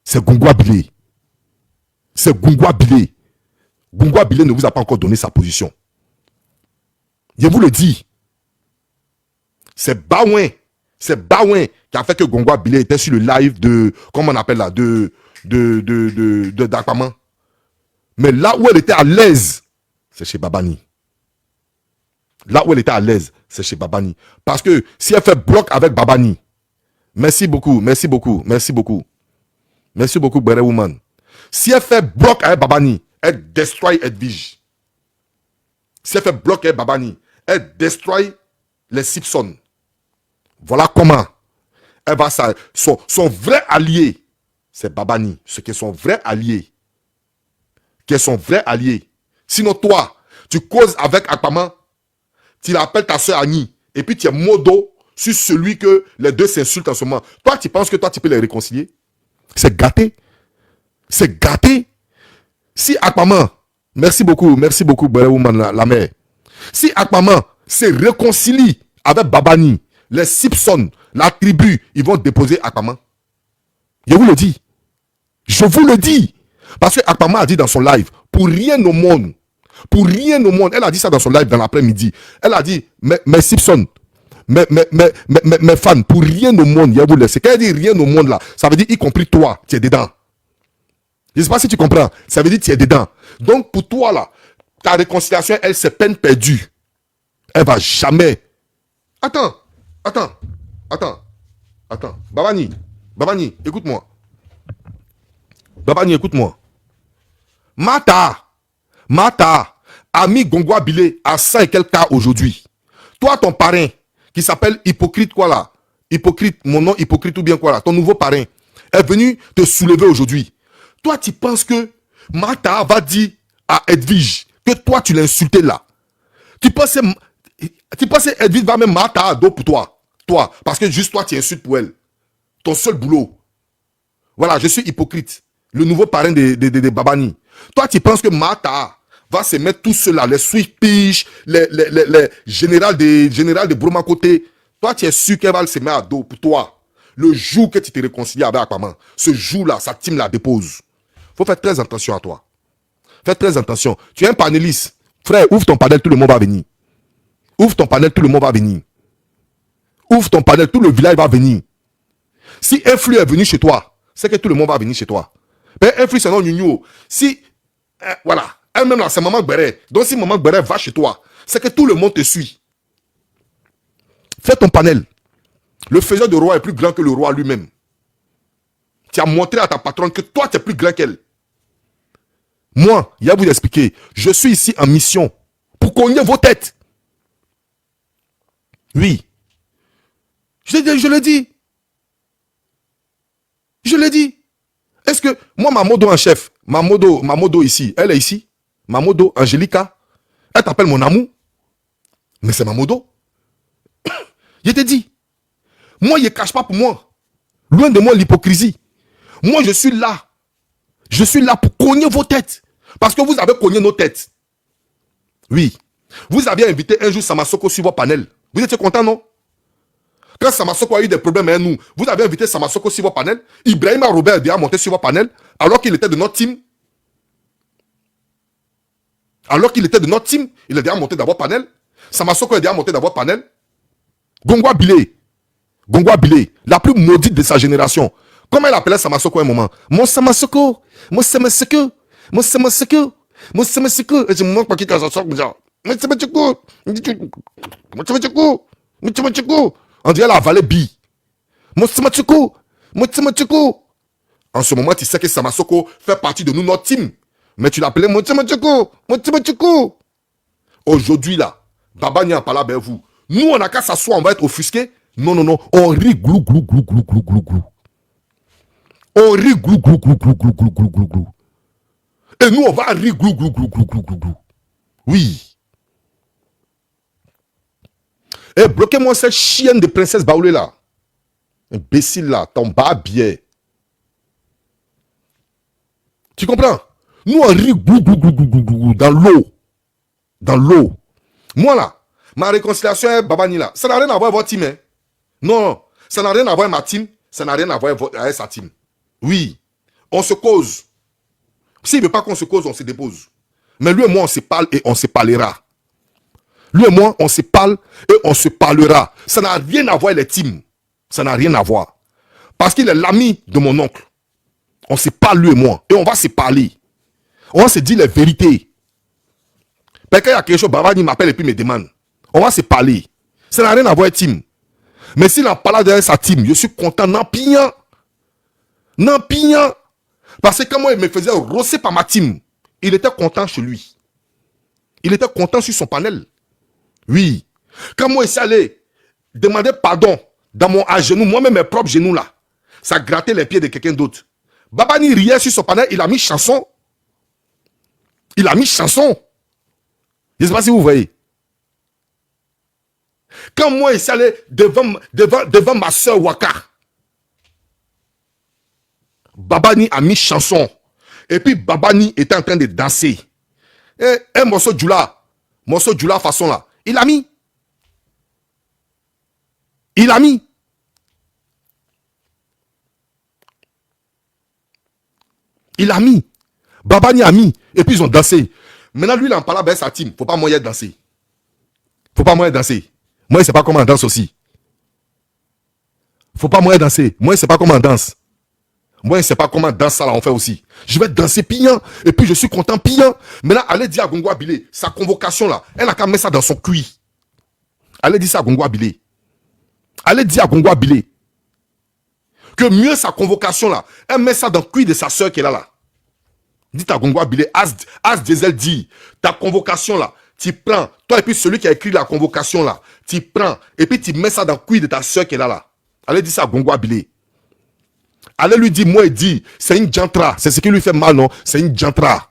c'est Gongwa Bilé. C'est Gongwa Bilé. Gongwa Bilé ne vous a pas encore donné sa position. Je vous le dis. C'est Baouin. C'est Baouin qui a fait que Gongwa Bilé était sur le live de, comment on appelle là, d'Akpaman. Mais là où elle était à l'aise, c'est chez Babani. Là où elle était à l'aise, c'est chez Babani. Parce que si elle fait bloc avec Babani, merci beaucoup, Bere Woman. Si elle fait bloc avec Babani, elle destroy Edwige. Si elle fait bloc avec Babani, elle destroy les Simpsons. Voilà comment elle va ça. Son vrai allié, c'est Babani. Ce qui est son vrai allié. Qui est son vrai allié. Sinon, toi, tu causes avec Akpaman, tu l'appelles ta soeur Annie, et puis tu es modo sur celui que les deux s'insultent en ce moment. Toi, tu penses que toi, tu peux les réconcilier? C'est gâté. C'est gâté. Si Akpaman, merci beaucoup, Woman, la mère. Si Akpaman se réconcilie avec Babani, les Simpsons, la tribu, ils vont déposer Akpaman. Je vous le dis. Je vous le dis. Parce que Akpaman a dit dans son live, pour rien au monde, Pour rien au monde, elle a dit ça dans son live dans l'après-midi. Elle a dit, mais Simpson, mes fans, pour rien au monde, il y a vous laisser. Quand elle dit rien au monde là, ça veut dire y compris toi, tu es dedans. Je ne sais pas si tu comprends. Ça veut dire tu es dedans. Donc pour toi là, ta réconciliation, elle, c'est peine perdue. Elle va jamais. Attends. Babani, écoute-moi. Babani, écoute-moi. Mata, ami Gongwa Bilé, à 100 et quelques cas aujourd'hui. Toi, ton parrain, qui s'appelle Hypocrite, quoi là? Hypocrite, mon nom Hypocrite ou bien quoi là? Ton nouveau parrain est venu te soulever aujourd'hui. Toi, tu penses que Mata va dire à Edwige que toi, tu l'as insulté là. Tu penses que Edwige va même Mata à dos pour toi. Toi, parce que juste toi, tu insultes pour elle. Ton seul boulot. Voilà, je suis Hypocrite. Le nouveau parrain de Babani. Toi, tu penses que Mata va se mettre tout seul là, les Swift Pitch, les générales de Broma côté. Toi, tu es sûr qu'elle va se mettre à dos pour toi. Le jour que tu te réconcilies avec Akwaman, ce jour-là, sa team la dépose. Faut faire très attention à toi. Fais très attention. Tu es un panéliste. Frère, ouvre ton panel, tout le monde va venir. Ouvre ton panel, tout le monde va venir. Ouvre ton panel, tout le village va venir. Si un flux est venu chez toi, c'est que tout le monde va venir chez toi. Mais un flux, c'est non Nunio. Si, voilà, elle-même là, c'est Maman Gbere. Donc si Maman Gbere va chez toi, c'est que tout le monde te suit. Fais ton panel. Le faiseur de roi est plus grand que le roi lui-même. Tu as montré à ta patronne que toi, tu es plus grand qu'elle. Moi, il y a vous expliquer, je suis ici en mission pour cogner vos têtes. Oui. Je l'ai dit. Je l'ai dit. Est-ce que moi, ma modo en chef, ma modo ici, elle est ici. Ma modo, Angelica, elle t'appelle mon amour. Mais c'est ma modo. Je t'ai dit. Moi, il ne cache pas pour moi. Loin de moi l'hypocrisie. Moi, je suis là. Je suis là pour cogner vos têtes. Parce que vous avez cogné nos têtes. Oui. Vous aviez invité un jour Samasoko sur vos panels. Vous étiez content, non? Quand Samasoko a eu des problèmes avec nous, vous avez invité Samasoko sur vos panels. Ibrahima Robert a déjà monté sur vos panels, alors qu'il était de notre team. Alors qu'il était de notre team, il a déjà monté dans vos panels. Samasoko a déjà monté dans vos panels. Gongwa Bilé, la plus maudite de sa génération. Comment elle appelait Samasoko à un moment? Mon Samasoko. Et je me manque pas qui quand ça sort. On dirait la vallée bi. En ce moment, tu sais que Samasoko fait partie de nous, notre team. Mais tu l'appelais Motsamachuku. Aujourd'hui, là, Baba n'y a pas là avec vous. Nous, on n'a qu'à s'asseoir, on va être offusqués. Non. On rit glou. On rit glou. Et nous, on va rire glou. Oui. Et bloquez-moi cette chienne de princesse Baoulé là. Imbécile là, ton bas biais. Tu comprends? Nous, on rit glou dans l'eau. Moi là, ma réconciliation avec Babani là, ça n'a rien à voir avec votre team. Hein? Non, ça n'a rien à voir avec ma team, ça n'a rien à voir avec sa team. Oui, on se cause. S'il ne veut pas qu'on se cause, on se dépose. Mais lui et moi, on se parle et on se parlera. Lui et moi, on se parle et on se parlera. Ça n'a rien à voir avec les teams. Ça n'a rien à voir. Parce qu'il est l'ami de mon oncle. On se parle, lui et moi. Et on va se parler. On va se dire les vérités. Parce qu'il y a quelque chose, Babani m'appelle et puis me demande. On va se parler. Ça n'a rien à voir avec team. Mais s'il en parle derrière sa team, je suis content. N'en pignant. Parce que quand moi, il me faisait rosser par ma team, il était content chez lui. Il était content sur son panel. Oui. Quand moi, il s'est allé demander pardon dans mon genou, moi-même mes propres genoux là, ça grattait les pieds de quelqu'un d'autre. Babani riait sur son panel, il a mis chanson. Je ne sais pas si vous voyez. Quand moi, il s'est allé devant ma soeur Waka, Babani a mis chanson. Et puis Babani était en train de danser. Et un morceau Djoula façon là, il a mis. Babani a mis. Et puis ils ont dansé. Maintenant, lui, il en parle avec sa team. Faut pas moyen danser. Faut pas moyen danser. Moi, je sais pas comment on danse aussi. Faut pas moyen danser. Moi, je sais pas comment on danse. Moi, je sais pas comment danse ça là, on fait aussi. Je vais danser pillant. Et puis, je suis content pillant. Maintenant, allez dire à Gongo Abilé, sa convocation là, elle a qu'à mettre ça dans son cuit. Allez dire ça à Gongo Abilé. Allez dire à Gongo Abilé que mieux sa convocation là, elle met ça dans le cuit de sa soeur qui est là. Dites à Gongo Abilé, As Diesel dit, ta convocation là, tu prends, toi et puis celui qui a écrit la convocation là, tu prends, et puis tu mets ça dans le cuit de ta soeur qui est là. Allez dire ça à Gongo Abilé. Allez lui dire, moi il dit, c'est une jantra, c'est ce qui lui fait mal, non? C'est une jantra.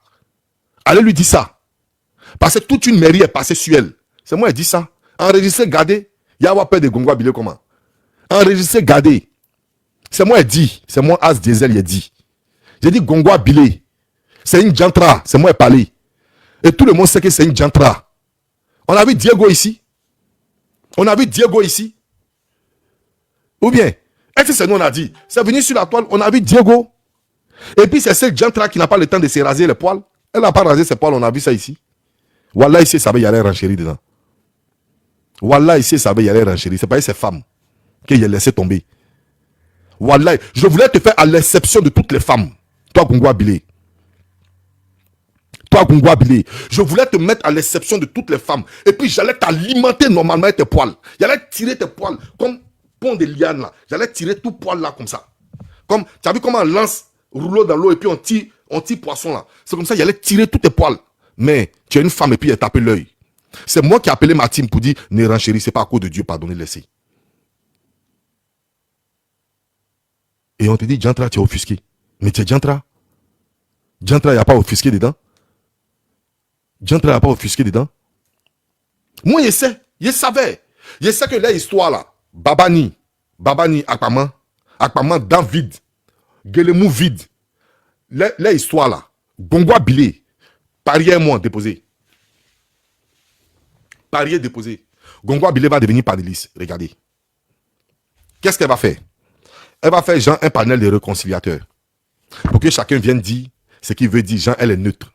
Allez lui dire ça. Parce que toute une mairie est passée sur elle. C'est moi il dit ça. Enregistré, gardez. Il y a pas peur de Gongo Abilé comment? Enregistré, gardez. C'est moi il dit, c'est moi As Diesel il dit. J'ai dit Gongo Abilé. C'est une jantra, c'est moi qui parlé. Et tout le monde sait que c'est une jantra. On a vu Diego ici. On a vu Diego ici. Ou bien, est-ce que c'est nous on a dit? C'est venu sur la toile, on a vu Diego. Et puis c'est cette jantra qui n'a pas le temps de se raser les poils. Elle n'a pas rasé ses poils, on a vu ça ici. Wallah, ici, ça veut y aller renchérir dedans. Wallah, ici, ça veut y aller renchérir. C'est pas ces femmes qu'il a laissé tomber. Wallah, je voulais te faire à l'exception de toutes les femmes. Toi, Gongo Abilé. Toi, Gongo Abilé, je voulais te mettre à l'exception de toutes les femmes. Et puis, j'allais t'alimenter normalement avec tes poils. J'allais tirer tes poils comme pont de liane là. J'allais tirer tout poil là comme ça. Comme, tu as vu comment on lance rouleau dans l'eau et puis on tire poisson là. C'est comme ça, j'allais tirer tous tes poils. Mais tu es une femme et puis elle tape l'œil. C'est moi qui ai appelé ma team pour dire, ne renchérissez pas à cause de Dieu, pardonnez, laissez. Et on te dit, Jantra, tu es offusqué. Mais tu es Jantra. Jantra, il n'y a pas offusqué dedans. Jantra, il n'y a pas offusqué dedans. Moi, je sais. Je savais. Je sais que l'histoire là, Babani, Akpaman, dans vide. Gelemou vide. L'histoire là, Gongo Abilé, parier moi déposé. Parier déposé. Gongo Abilé va devenir panéliste. Regardez. Qu'est-ce qu'elle va faire? Elle va faire genre un panel de réconciliateurs. Pour que chacun vienne dire ce qu'il veut dire. Genre, elle est neutre.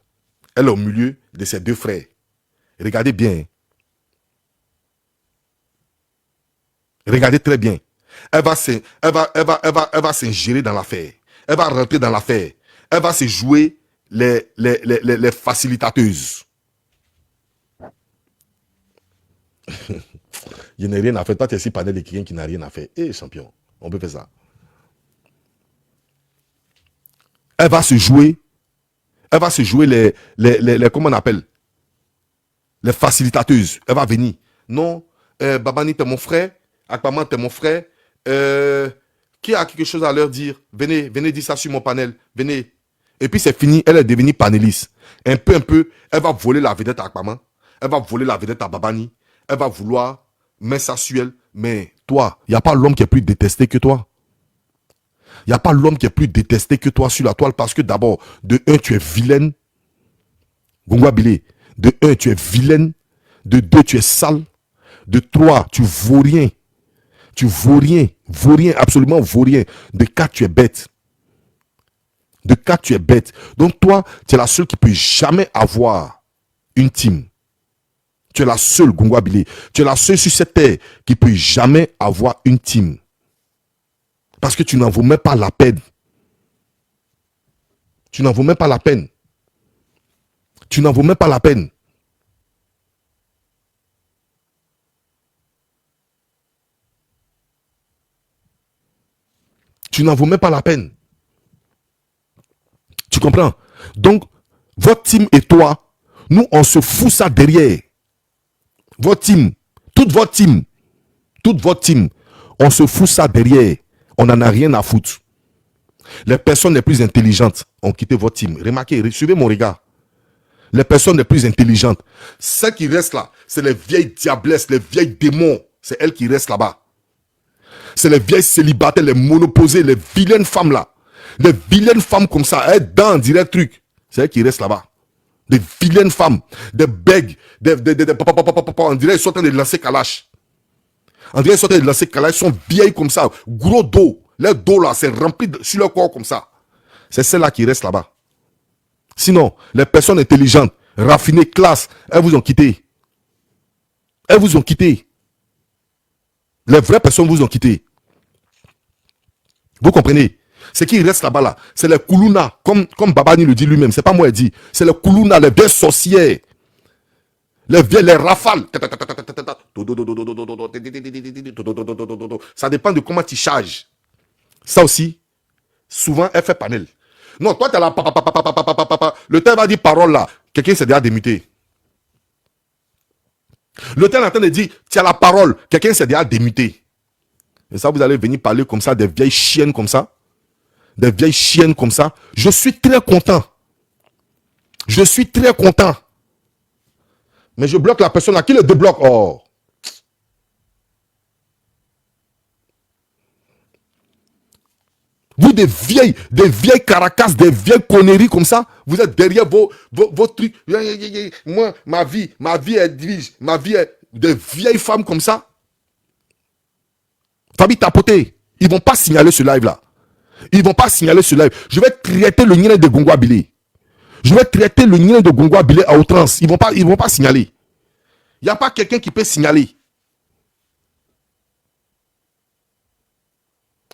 Elle est au milieu de ses deux frères. Regardez bien. Regardez très bien. Elle va s'ingérer dans l'affaire. Elle va rentrer dans l'affaire. Elle va se jouer les facilitateuses. Je n'ai rien à faire. Toi, tu es ici panel de quelqu'un qui n'a rien à faire. Eh, champion, on peut faire ça. Elle va se jouer les comment on appelle? Les facilitateuses. Elle va venir. Non, Babani, t'es mon frère. Akpaman, t'es mon frère. Qui a quelque chose à leur dire? Venez dire ça sur mon panel. Venez. Et puis c'est fini. Elle est devenue panéliste. Un peu, elle va voler la vedette à Akpaman. Elle va voler la vedette à Babani. Elle va vouloir mettre ça sur elle. Mais toi, il n'y a pas l'homme qui est plus détesté que toi. Il n'y a pas l'homme qui est plus détesté que toi sur la toile parce que d'abord, de un, tu es vilaine. Gongo Abilé. De un, tu es vilaine. De deux, tu es sale. De trois, tu vaux rien. Tu vaux rien. Absolument vaux rien. De quatre, tu es bête. Donc toi, tu es la seule qui peut jamais avoir une team. Tu es la seule, Gongo Abilé. Tu es la seule sur cette terre qui peut jamais avoir une team. Parce que tu n'en vaux même pas la peine. Tu n'en vaux même pas la peine. Tu n'en vaux même pas la peine. Tu n'en vaux même pas la peine. Tu comprends? Donc, votre team et toi, nous, on se fout ça derrière. Votre team, toute votre team, on se fout ça derrière. On n'en a rien à foutre. Les personnes les plus intelligentes ont quitté votre team. Remarquez, suivez mon regard. Les personnes les plus intelligentes, celles qui restent là, c'est les vieilles diablesses, les vieilles démons. C'est elles qui restent là-bas. C'est les vieilles célibataires, les monoposées, les vilaines femmes là. Les vilaines femmes comme ça, elles dans direct truc. C'est elles qui restent là-bas. Des vilaines femmes, des bègues, on dirait qu'ils sont en train de lancer Kalash. On dirait qu'ils sont en train de lancer Kalash, ils sont vieilles comme ça, gros dos. Leur dos là, c'est rempli sur leur corps comme ça. C'est celles-là qui restent là-bas. Sinon, les personnes intelligentes, raffinées, classe. Elles vous ont quitté. Elles vous ont quitté. Les vraies personnes vous ont quitté. Vous comprenez? Ce qui reste là-bas, là, c'est les koulouna, comme Babani le dit lui-même. C'est pas moi qui dit. C'est les koulouna, les vieilles sorcières. Les vieilles, les rafales. Ça dépend de comment tu charges. Ça aussi, souvent, elle fait panel. Non, toi, tu as la papa. Le temps va dire parole là. Quelqu'un s'est déjà démuté. Le temps est en train de dire, tu as la parole. Quelqu'un s'est déjà démuté. Et ça, vous allez venir parler comme ça, des vieilles chiennes comme ça. Des vieilles chiennes comme ça. Je suis très content. Je suis très content. Mais je bloque la personne à qui le débloque. Oh. Vous, des vieilles caracas, des vieilles conneries comme ça, vous êtes derrière vos trucs. Moi, ma vie est dirige. Ma vie est des vieilles femmes comme ça. Fabi tapoté. Ils vont pas signaler ce live-là. Ils vont pas signaler ce live. Je vais traiter le nien de Gongo Abilé. Je vais traiter le nien de Gongo Abilé à outrance. Ils vont pas signaler. Il n'y a pas quelqu'un qui peut signaler.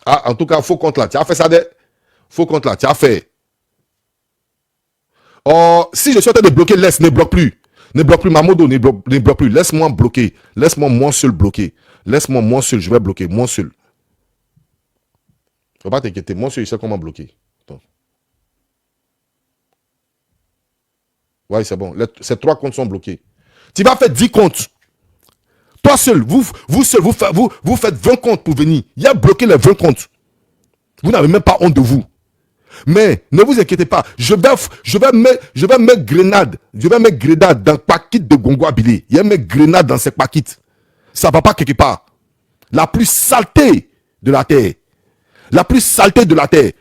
Ah, en tout cas, faux compte là. Tu as fait ça de... Faux compte là. Tu as fait. Oh, si je suis en train de bloquer, laisse, ne bloque plus. Ne bloque plus, Mamodo, ne bloque plus. Laisse-moi bloquer. Laisse-moi moi seul bloquer. Laisse-moi moi seul, je vais bloquer. Moi seul. Faut pas t'inquiéter. Moi seul, je sais comment bloquer. Attends. Ouais, c'est bon. Ces 3 comptes sont bloqués. Tu vas faire 10 comptes. Toi seul, vous faites 20 comptes pour venir. Il y a bloqué les 20 comptes. Vous n'avez même pas honte de vous. Mais ne vous inquiétez pas, je vais mettre grenade. Je vais mettre grenade dans le paquet de Gongo Abilé. Il y a mettre grenade dans ces paquets. Ça ne va pas quelque part. La plus saleté de la terre. La plus saleté de la terre.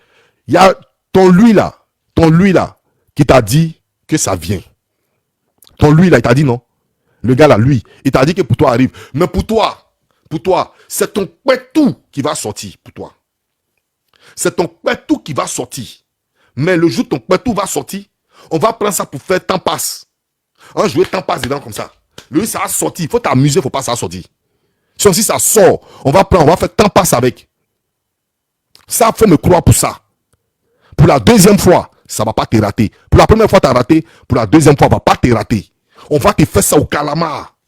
Il y a ton lui là, qui t'a dit que ça vient. Ton lui là, il t'a dit non. Le gars là, lui, il t'a dit que pour toi arrive. Mais pour toi, c'est ton pétou qui va sortir pour toi. C'est ton pétou qui va sortir. Mais le jour où ton pétou va sortir, on va prendre ça pour faire temps passe. Un jouet temps passe dedans comme ça. Le ça va sortir. Il faut t'amuser, il ne faut pas ça sortir. Si ça sort, on va faire temps passe avec. Ça, il faut me croire pour ça. Pour la deuxième fois, ça ne va pas te rater. Pour la première fois, tu as raté. Pour la deuxième fois, on ne va pas te rater. On va te faire ça au calamar.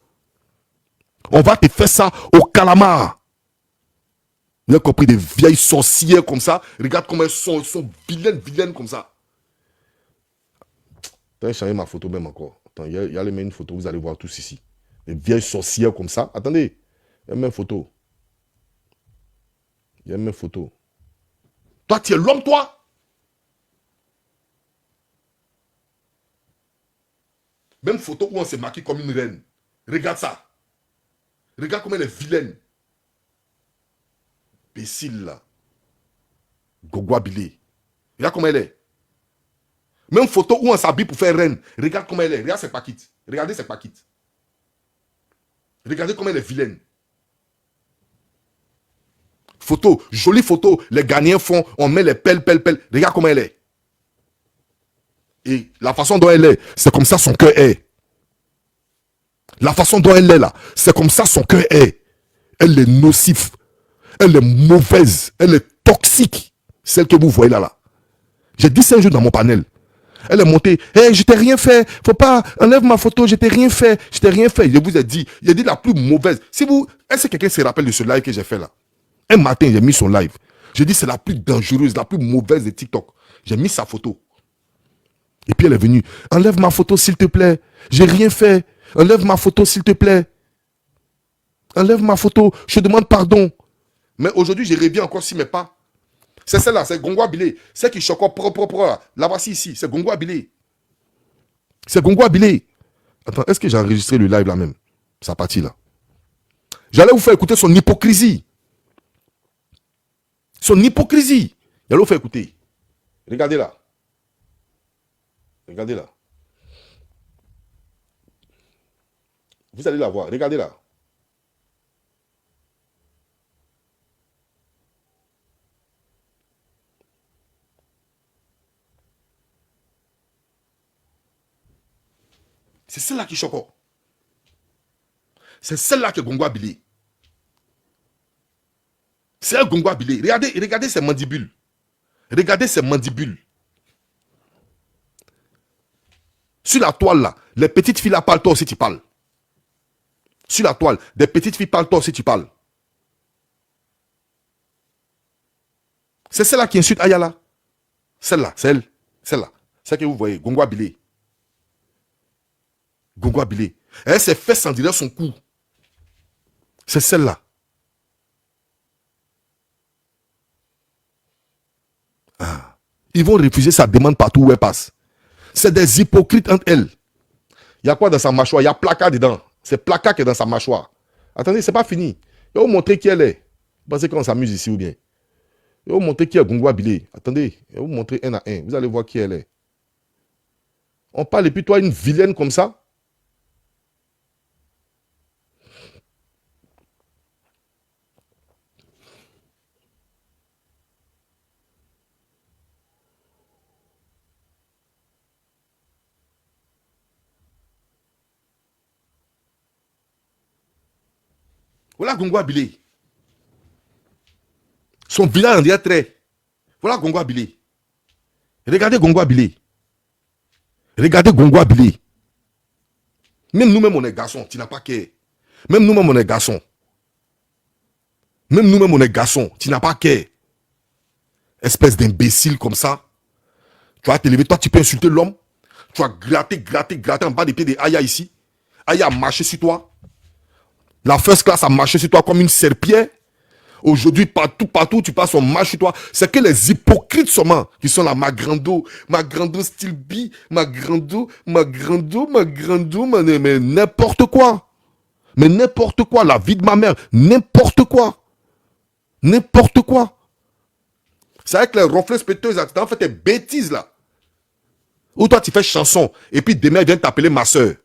On va te faire ça au calamar. Vous avez compris, des vieilles sorcières comme ça. Regarde comment elles sont vilaines comme ça. Attends, changer ma photo même encore. Attends, il y a les mêmes photos, vous allez voir tous ici. Des vieilles sorcières comme ça. Attendez, il y a même photo. Il y a même photo. Toi, tu es l'homme, toi. Même photo où on s'est marqué comme une reine. Regarde ça. Regarde comment elle est vilaine. Bécile là. Gogo Abilé. Regarde comment elle est. Même photo où on s'habille pour faire reine. Regarde comment elle est. Regarde ses paquites. Regardez ses paquites. Regardez comment elle est vilaine. Photo, jolie photo. Les Ghanéens font, on met les pelles. Regarde comment elle est. Et la façon dont elle est, c'est comme ça son cœur est. La façon dont elle est là, c'est comme ça son cœur est. Elle est nocive. Elle est mauvaise. Elle est toxique. Celle que vous voyez là. J'ai dit ça un jour dans mon panel. Elle est montée. Hey, je t'ai rien fait. Faut pas. Enlève ma photo. Je t'ai rien fait. Je vous ai dit. J'ai dit la plus mauvaise. Est-ce que quelqu'un se rappelle de ce live que j'ai fait là? Un matin, j'ai mis son live. J'ai dit c'est la plus dangereuse, la plus mauvaise de TikTok. J'ai mis sa photo. Et puis elle est venue. Enlève ma photo s'il te plaît. J'ai rien fait. Enlève ma photo s'il te plaît. Enlève ma photo. Je te demande pardon. Mais aujourd'hui, je reviens encore sur mes pas. C'est celle-là, c'est Gongo Abilé. Celle qui est encore propre. La voici ici, c'est Gongo Abilé. C'est Gongo Abilé. Attends, est-ce que j'ai enregistré le live là même? Ça partit là. J'allais vous faire écouter son hypocrisie. Son hypocrisie. J'allais vous faire écouter. Regardez là. Regardez là. Vous allez la voir. Regardez là. C'est celle-là qui choque. C'est celle-là qui est Gongo Abilé. C'est un Gongo Abilé. Regardez ses mandibules. Regardez ses mandibules. Sur la toile là, les petites filles là parlent toi aussi tu parles. Sur la toile, des petites filles parlent toi aussi tu parles. C'est celle-là qui insulte Ayala. Celle-là, c'est elle. Celle-là. Celle que vous voyez, Gongo Abilé. Gongo Abilé. Elle s'est fait sans dire son cou. C'est celle-là. Ah. Ils vont refuser sa demande partout où elle passe. C'est des hypocrites entre elles. Il y a quoi dans sa mâchoire? Il y a placard dedans. C'est placard qui est dans sa mâchoire. Attendez, c'est pas fini. Je vais vous montrer qui elle est. Vous pensez qu'on s'amuse ici ou bien? Je vais vous montrer qui est Gongo Abilé. Attendez, je vais vous montrer un à un. Vous allez voir qui elle est. On parle et puis toi, une vilaine comme ça. Voilà Gongo Abilé. Son visage en dirait trait. Voilà Gongo Abilé. Regardez Gongo Abilé. Regardez Gongo Abilé. Même nous-mêmes, on est garçons. Tu n'as pas qu'à. Même nous-mêmes, on est garçons. Même nous-mêmes, on est garçons. Tu n'as pas qu'à. Espèce d'imbécile comme ça. Tu vas te lever. Toi, tu peux insulter l'homme. Tu vas gratter en bas des pieds de Aya ici. Aya a marché sur toi. La first class a marché sur toi comme une serpillère. Aujourd'hui, partout, tu passes, on marche sur toi. C'est que les hypocrites seulement qui sont là. Ma grando style B, ma grando, mais n'importe quoi. Mais n'importe quoi, la vie de ma mère, n'importe quoi. N'importe quoi. C'est avec les ronfleuses péteuses, tu as fait tes bêtises là. Ou toi, tu fais chanson, et puis demain, elle vient t'appeler ma soeur.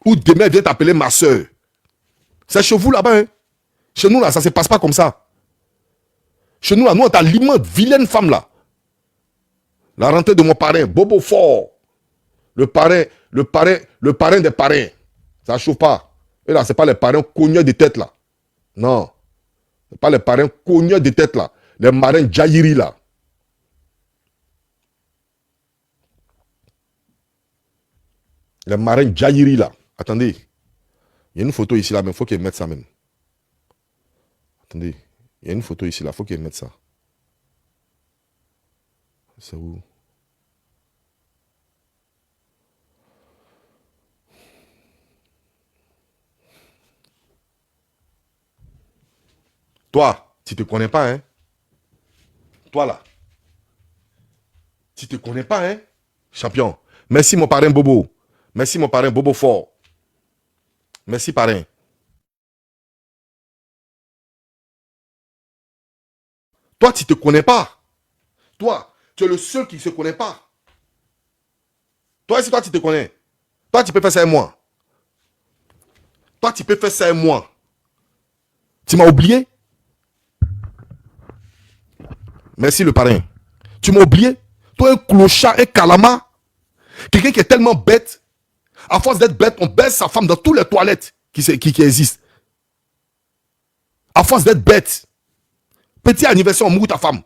Ou demain, elle vient t'appeler ma soeur. C'est chez vous là-bas. Hein? Chez nous là, ça ne se passe pas comme ça. Chez nous là, nous on t'a l'immense vilaine femme là. La rentrée de mon parrain, Bobo Fort. Le parrain des parrains. Ça ne chauffe pas. Et là, ce n'est pas les parrains cogneurs de tête là. Non. Ce n'est pas les parrains cogneurs de tête là. Les marins Djaïri là. Les marins Djaïri là. Attendez. Il y a une photo ici là, mais il faut qu'ils mettent ça même. Attendez. Il y a une photo ici là, il faut qu'ils mettent ça. C'est où? Toi, tu ne te connais pas, hein? Toi là. Tu ne te connais pas, hein? Champion. Merci mon parrain Bobo. Merci mon parrain Bobo Fort. Merci parrain. Toi, tu ne te connais pas. Toi, tu es le seul qui ne se connaît pas. Toi, si toi, tu te connais. Toi, tu peux faire ça et moi. Toi, tu peux faire ça et moi. Tu m'as oublié? Merci le parrain. Tu m'as oublié? Toi, un clochard, un calama. Quelqu'un qui est tellement bête. À force d'être bête, on baisse sa femme dans toutes les toilettes qui existent. À force d'être bête. Petit anniversaire, on mourut ta femme.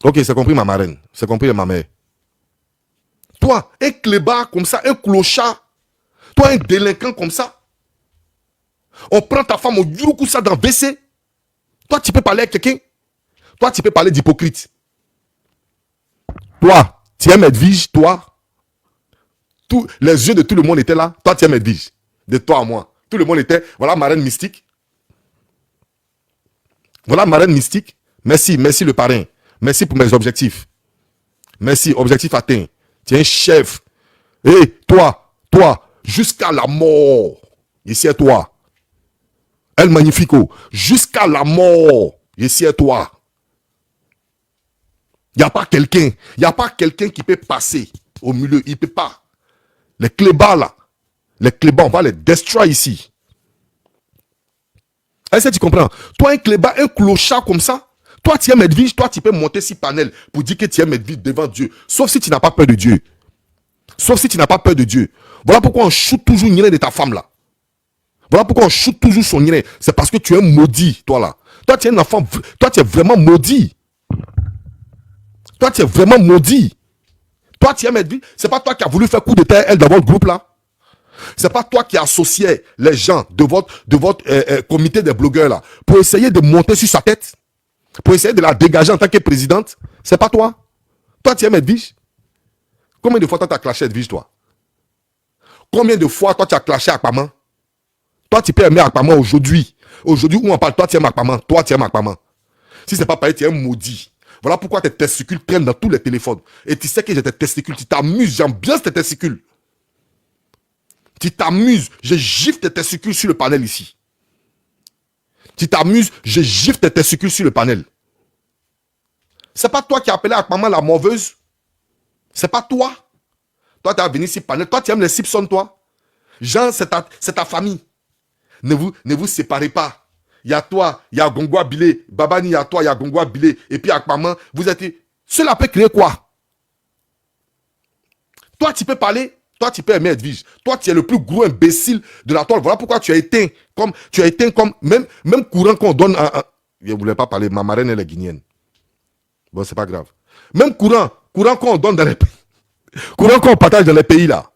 Ok, c'est compris ma marraine. C'est compris ma mère. Toi, un clébard comme ça, un clochard. Toi, un délinquant comme ça. On prend ta femme, on yuruku ça dans le WC. Toi, tu peux parler avec quelqu'un. Toi, tu peux parler d'hypocrite. Toi, tu aimes Edwige, toi. Les yeux de tout le monde étaient là. Toi, tu aimes Edwige. De toi à moi. Tout le monde était. Voilà marraine mystique. Voilà marraine mystique. Merci, merci le parrain. Merci pour mes objectifs. Merci, objectif atteint. Tu es un chef. Et toi, jusqu'à la mort. Ici est toi. El Magnifico. Jusqu'à la mort. Ici est toi. Il n'y a pas quelqu'un. Il n'y a pas quelqu'un qui peut passer au milieu. Il ne peut pas. Les clébards là. Les clébards, on va les destroy ici. Est-ce que tu comprends? Toi, un clébard, un clochard comme ça, Toi, tu aimes Edwige, toi, tu peux monter sur panel pour dire que tu aimes Edwige devant Dieu. Sauf si tu n'as pas peur de Dieu. Sauf si tu n'as pas peur de Dieu. Voilà pourquoi on shoot toujours une de ta femme là. Voilà pourquoi on shoot toujours son nez. C'est parce que tu es maudit, toi là. Toi, tu es un enfant, toi, tu es vraiment maudit. Toi, tu es vraiment maudit. Toi, tu aimes Edwige. C'est pas toi qui as voulu faire coup de terre, elle, dans votre groupe là. C'est pas toi qui associais les gens de votre comité des blogueurs là pour essayer de monter sur sa tête, pour essayer de la dégager en tant que présidente. C'est pas toi. Toi, tu aimes Edwige. Combien de fois toi, tu as clashé Edwige, toi? Combien de fois toi, tu as clashé Akpaman? Toi, tu peux aimer Akpaman aujourd'hui. Aujourd'hui, où on parle, toi, tu aimes Akpaman. Toi, tu aimes Akpaman. Si c'est pas pareil, tu es un maudit. Voilà pourquoi tes testicules traînent dans tous les téléphones. Et tu sais que j'ai tes testicules. Tu t'amuses, j'aime bien tes testicules. Tu t'amuses, je gifle tes testicules sur le panel ici. Tu t'amuses, je gifle tes testicules sur le panel. C'est pas toi qui as appelé Akpaman la morveuse. C'est pas toi. Toi, tu as venu ici panel. Toi, tu aimes les Simpsons, toi. Jean, c'est ta famille. Ne vous séparez pas. Il y a toi, il y a Gongwa Bilé. Babani, il y a toi, il y a Gongwa Bilé. Et puis Akpaman, vous êtes... Cela peut créer quoi? Toi, tu peux parler. Toi, tu peux aimer Edwige. Toi, tu es le plus gros imbécile de la toile. Voilà pourquoi tu as éteint comme même courant qu'on donne à... Je ne voulais pas parler. Ma marraine, elle est guinéenne. Bon, c'est pas grave. Même courant qu'on donne dans les pays. Courant qu'on partage dans les pays là.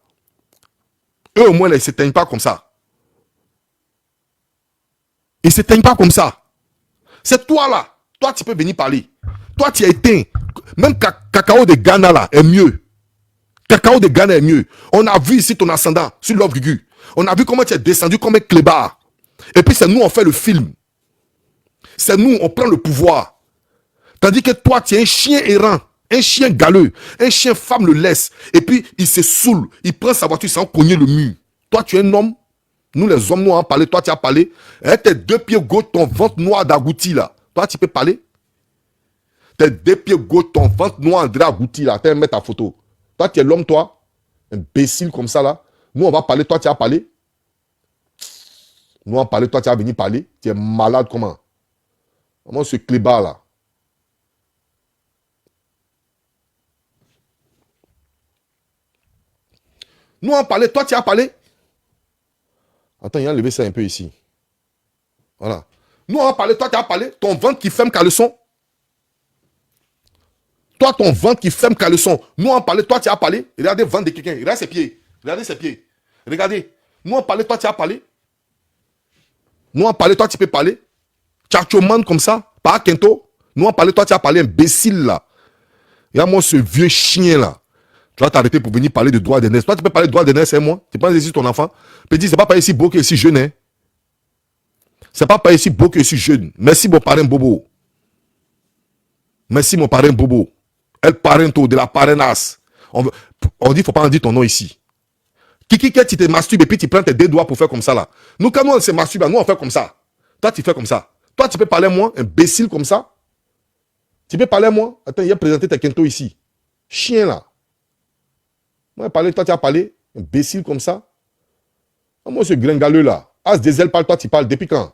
Eux, au moins, ils ne s'éteignent pas comme ça. Ils ne s'éteignent pas comme ça. C'est toi là. Toi, tu peux venir parler. Toi, tu es éteint. Même Cacao de Ghana là est mieux. Cacao de Ghana est mieux. On a vu ici ton ascendant sur Love Gugu. On a vu comment tu es descendu comme un clébard. Et puis c'est nous, on fait le film. C'est nous, on prend le pouvoir. Tandis que toi, tu es un chien errant, un chien galeux, un chien femme le laisse. Et puis il se saoule, il prend sa voiture sans cogner le mur. Toi, tu es un homme. Nous, les hommes, nous, on a parlé. Toi, tu as parlé. Et tes deux pieds gauche, ton ventre noir d'agouti là. Toi, tu peux parler. Tes deux pieds gauche, ton ventre noir André agouti là. Tu mettre ta photo. Toi, tu es l'homme, toi. Imbécile comme ça, là. Nous, on va parler. Toi, tu as parlé. Nous, on va parler. Toi, tu as venu parler. Tu es malade comment? Comment ce clébard, là? Nous, on va parler. Toi, tu as parlé. Attends, il a enlevé ça un peu ici. Voilà. Nous, on va parler. Toi, tu as parlé. Ton ventre qui ferme caleçon. Toi, ton ventre qui ferme caleçon. Nous, on parlait, toi, tu as parlé. Regardez le ventre de quelqu'un. Regardez ses pieds. Regardez ses pieds. Regardez. Nous, on parlait, toi, tu as parlé. Nous, on parlait, toi, tu peux parler. Tchatchoman comme ça. Pas Kento. Nous, on parlait, toi, tu as parlé. Imbécile, là. Regarde-moi ce vieux chien, là. Tu vas t'arrêter pour venir parler de droit d'aînesse. Toi, tu peux parler de droit d'aînesse, hein, moi. Tu penses ici ton enfant. Petit, c'est pas ici beau que ici jeune, hein. C'est pas ici beau que ici jeune. Merci, mon parrain Bobo. Merci, mon parrain Bobo. El Parento de la Parenas. On dit, il ne faut pas en dire ton nom ici. Qui tu te masturbes et puis tu prends tes deux doigts pour faire comme ça là. Nous, quand nous on se masturbe, nous on fait comme ça. Toi, tu fais comme ça. Toi, tu peux parler à moi, imbécile comme ça. Tu peux parler à moi. Attends, il a présenté tes quintos ici. Chien là. Moi, parler, toi, tu as parlé. Imbécile comme ça. Moi, ce gringaleux là. As des ailes, parle, toi, tu parles. Depuis quand?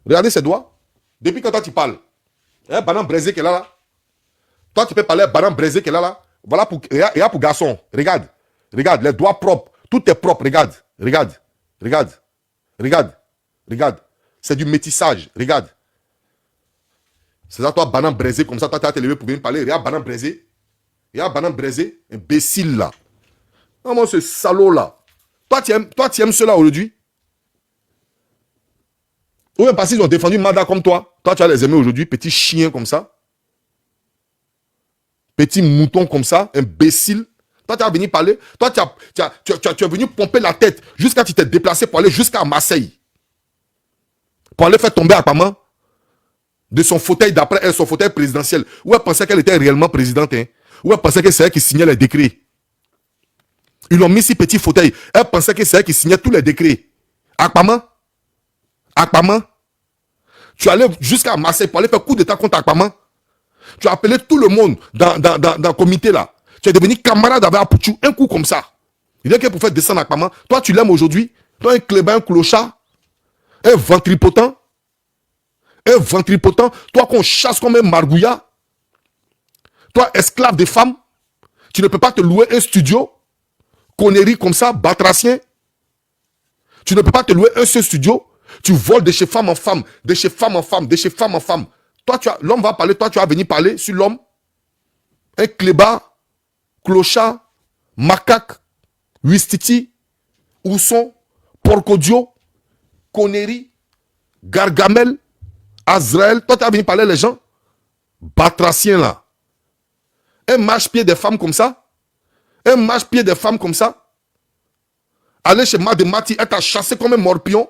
Regardez ses doigts. Depuis quand toi, tu parles? Eh, banane braisé qui est là. Toi, tu peux parler à banane braisé qui est là. Voilà pour, regarde pour garçon. Regarde. Regarde, les doigts propres. Tout est propre. Regarde. Regarde. Regarde. Regarde. Regarde. C'est du métissage. Regarde. C'est ça, toi, banane braisé comme ça. Toi, tu as te levé pour venir parler. Regarde, banane braisé. Regarde, banane braisé. Imbécile là. Non, moi, ce salaud là. Toi, tu aimes cela aujourd'hui? Ou même parce qu'ils ont défendu Mada comme toi. Toi, tu vas les aimer aujourd'hui. Petit chien comme ça. Petit mouton comme ça. Imbécile. Toi, tu as venu parler. Toi, tu es venu pomper la tête jusqu'à tu t'es déplacé pour aller jusqu'à Marseille. Pour aller faire tomber Akpaman de son fauteuil d'après elle, son fauteuil présidentiel. Où elle pensait qu'elle était réellement présidente. Hein? Où elle pensait que c'est elle qui signait les décrets. Ils l'ont mis si petit fauteuil. Elle pensait que c'est elle qui signait tous les décrets. Akpaman. Akpaman. Tu allais jusqu'à Marseille pour aller faire coup d'état contre Akpaman. Tu as appelé tout le monde dans le comité là. Tu es devenu camarade avec Apouchou, un coup comme ça. Il est que pour faire descendre Akpaman. Toi, tu l'aimes aujourd'hui. Toi, un clébard, un clochard, un ventripotent, Un ventripotent, toi qu'on chasse comme un margouillat, toi esclave des femmes, tu ne peux pas te louer un studio, connerie comme ça, batracien. Tu ne peux pas te louer un seul studio, tu voles de chez femme en femme, de chez femme en femme, de chez femme en femme. Toi, l'homme va parler, toi, tu vas venir parler sur l'homme. Un clébard, clochard, macaque, Wistiti, ourson, porcodio, connerie, gargamel, Azraël. Toi, tu vas venir parler les gens. Batracien là. Un marche-pied des femmes comme ça. Un marche-pied des femmes comme ça. Aller chez Mademati, elle t'a chassé comme un morpion.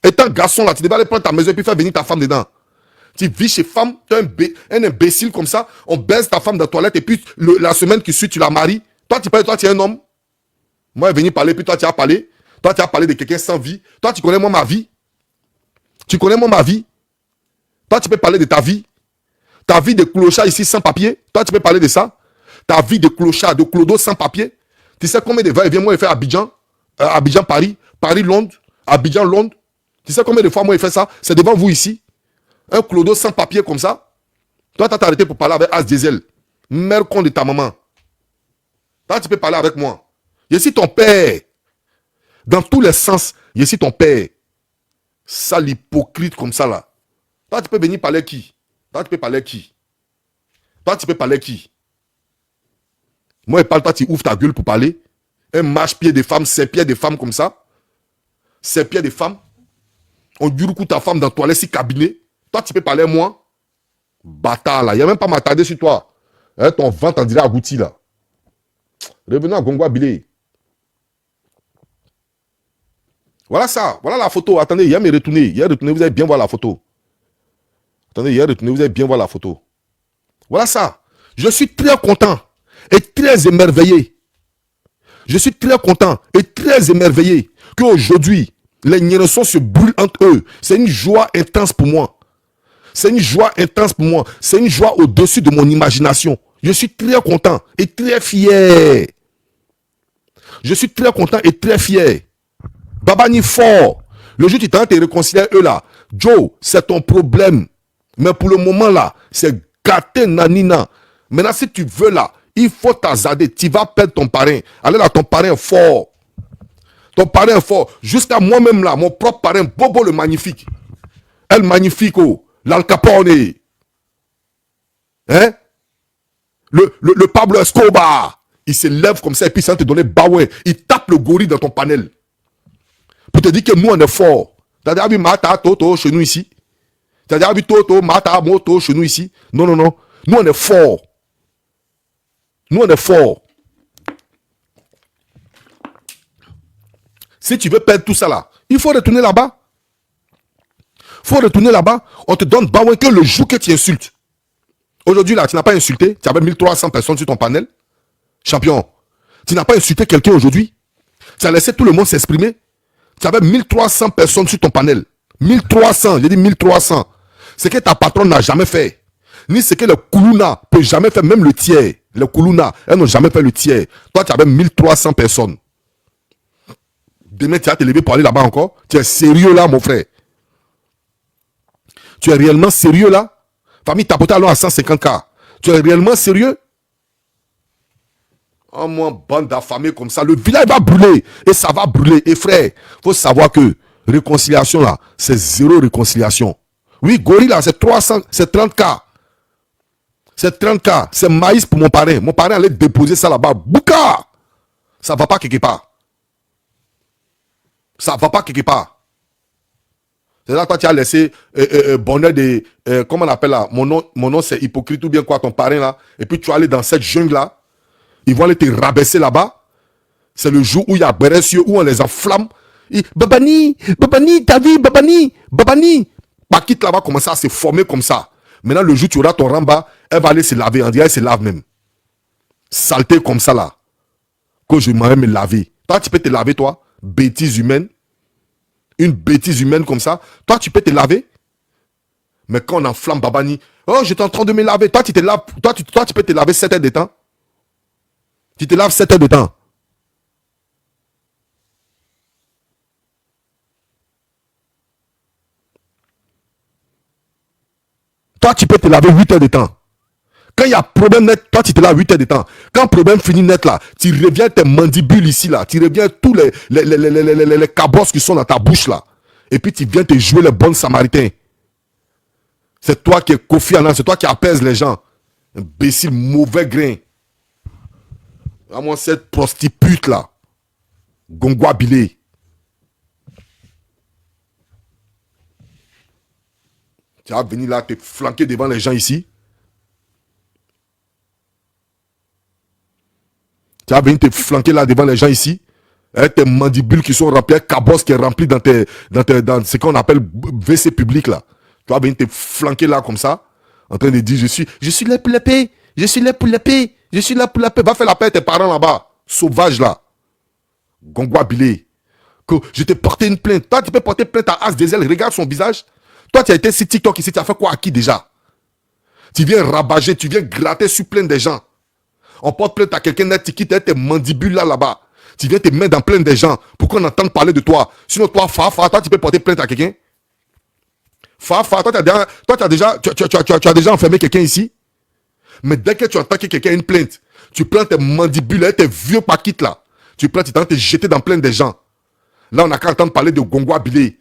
Étant garçon là, tu devais aller prendre ta maison et puis faire venir ta femme dedans. Tu vis chez femme, tu es un imbécile comme ça. On baise ta femme dans la toilette et puis la semaine qui suit, tu la maries. Toi, tu es un homme. Moi, je vais venir parler, puis toi, tu as parlé. Toi, tu as parlé de quelqu'un sans vie. Toi, tu connais moi ma vie. Tu connais moi ma vie. Toi, tu peux parler de ta vie. Ta vie de clochard ici sans papier. Toi, tu peux parler de ça. Ta vie de clochard, de clodo sans papier. Tu sais combien de fois il vient moi il fait Abidjan, Abidjan, Paris, Paris, Londres, Abidjan, Londres. Tu sais combien de fois moi il fait ça? C'est devant vous ici. Un clodo sans papier comme ça. Toi, tu as arrêté pour parler avec As Diesel. Mère con de ta maman. Toi, tu peux parler avec moi. Je suis ton père. Dans tous les sens, je suis ton père. Sale hypocrite comme ça là. Toi, tu peux venir parler qui? Toi, tu peux parler qui? Toi, tu peux parler qui? Moi, je parle, toi, tu ouvres ta gueule pour parler. Un marche-pied de femme, 7 pieds de femme comme ça. 7 pieds de femme. On duroucou ta femme dans la toilette, si cabinet. Toi, tu peux parler moi. Bâtard là. Il n'y a même pas m'attarder sur toi. Hein, ton ventre en dirait agouti là. Revenons à Gongwa Bilé. Voilà ça. Voilà la photo. Attendez, il y a mes retournés. Il y a retourné, vous allez bien voir la photo. Attendez, il y a retourné, vous allez bien voir la photo. Voilà ça. Je suis très content et très émerveillé. Je suis très content et très émerveillé qu'aujourd'hui, les Nyénessons se brûlent entre eux. C'est une joie intense pour moi. C'est une joie intense pour moi. C'est une joie au-dessus de mon imagination. Je suis très content et très fier. Je suis très content et très fier. Babani fort. Le jour où tu t'en te réconcilier eux là. Joe, c'est ton problème. Mais pour le moment là, c'est gâté nanina. Maintenant, si tu veux là, il faut t'azader. Tu vas perdre ton parrain. Allez là, ton parrain est fort. Ton parrain est fort. Jusqu'à moi-même là, mon propre parrain, Bobo le magnifique. El Magnifico. L'Al Capone. Hein? Le Pablo Escobar. Il se lève comme ça et puis ça te donner baoué. Il tape le gorille dans ton panel. Pour te dire que nous on est fort. T'as déjà vu Mata, Toto chez nous ici? T'as déjà vu Toto, Mata, Moto chez nous ici? Non, non, non. Nous on est fort. Nous on est fort. Si tu veux perdre tout ça là, il faut retourner là-bas. Il faut retourner là-bas. On te donne baoué que le jour que tu insultes. Aujourd'hui là, tu n'as pas insulté. Tu avais 1300 personnes sur ton panel. Champion. Tu n'as pas insulté quelqu'un aujourd'hui. Tu as laissé tout le monde s'exprimer. Tu avais 1300 personnes sur ton panel. 1300, j'ai dit 1300. Ce que ta patronne n'a jamais fait. Ni ce que le Koulouna peut jamais faire, même le tiers. Le Koulouna, elles n'ont jamais fait le tiers. Toi, tu avais 1300 personnes. Demain, tu vas te lever pour aller là-bas encore. Tu es sérieux là, mon frère. Tu es réellement sérieux là. Famille tapotée alors à 150K. Tu es réellement sérieux? Oh, moi, bande d'affamés comme ça. Le village va brûler. Et ça va brûler. Et frère, il faut savoir que réconciliation là, c'est zéro réconciliation. Oui, gorille là, c'est 300, c'est 30K. C'est 30K. C'est maïs pour mon parrain. Mon parrain allait déposer ça là-bas. Bouka! Ça va pas quelque part. Ça va pas quelque part. C'est là que toi tu as laissé bonheur de... comment on appelle là? Mon nom c'est hypocrite ou bien quoi, ton parrain là. Et puis tu vas aller dans cette jungle là. Ils vont aller te rabaisser là-bas. C'est le jour où il y a Beressieux, où on les enflamme. Babani, Babani, t'as vu, Babani, Babani. Pakit là va commencer à se former comme ça. Maintenant, le jour où tu auras ton ramba, elle va aller se laver. On dirait qu'elle se lave même. Saleté comme ça là. Que je m'en vais me laver. Toi, tu peux te laver, toi. Bêtise humaine. Une bêtise humaine comme ça. Toi, tu peux te laver. Mais quand on enflamme Babani, oh, j'étais en train de me laver. Toi, tu te laves. Toi, tu peux te laver 7 heures de temps. Tu te laves 7 heures de temps. toi, tu peux te laver 8 heures de temps. Quand il y a problème net, toi, tu te laves 8 heures de temps. Quand problème finit net, là, tu reviens tes mandibules ici, là. Tu reviens tous les cabosses qui sont dans ta bouche, là. Et puis, tu viens te jouer le bon samaritain. C'est toi qui es Kofi Annan, c'est toi qui apaise les gens. Imbécile, mauvais grain. Vraiment, cette prostitute, là. Gongwa Bilé. Tu vas venir là, te flanquer devant les gens ici. Tu vas venir te flanquer là devant les gens ici. Avec tes mandibules qui sont remplies, cabosses qui est rempli dans ce qu'on appelle WC public là. Tu vas venir te flanquer là comme ça. En train de dire, je suis là pour la paix. Je suis là pour la paix. Je suis là pour la paix. Va faire la paix à tes parents là-bas. Sauvage là. Gongwa Bilé. Que je t'ai porté une plainte. Toi, tu peux porter plainte à As Diesel. Regarde son visage. Toi, tu as été sur TikTok ici. Tu as fait quoi à qui déjà? Tu viens rabager. Tu viens gratter sur plein de gens. On porte plainte à quelqu'un net. Tu quittes tes mandibules là-bas. Tu viens te mettre dans plein de gens pour qu'on entende parler de toi. Sinon, toi, toi, tu peux porter plainte à quelqu'un. Toi, tu as déjà enfermé quelqu'un ici. Mais dès que tu entends que quelqu'un a une plainte, tu prends tes mandibules, tes vieux paquets là. Tu prends, tu t'en te jeter dans plein de gens. Là, on n'a qu'à entendre parler de Gongwa Bilé.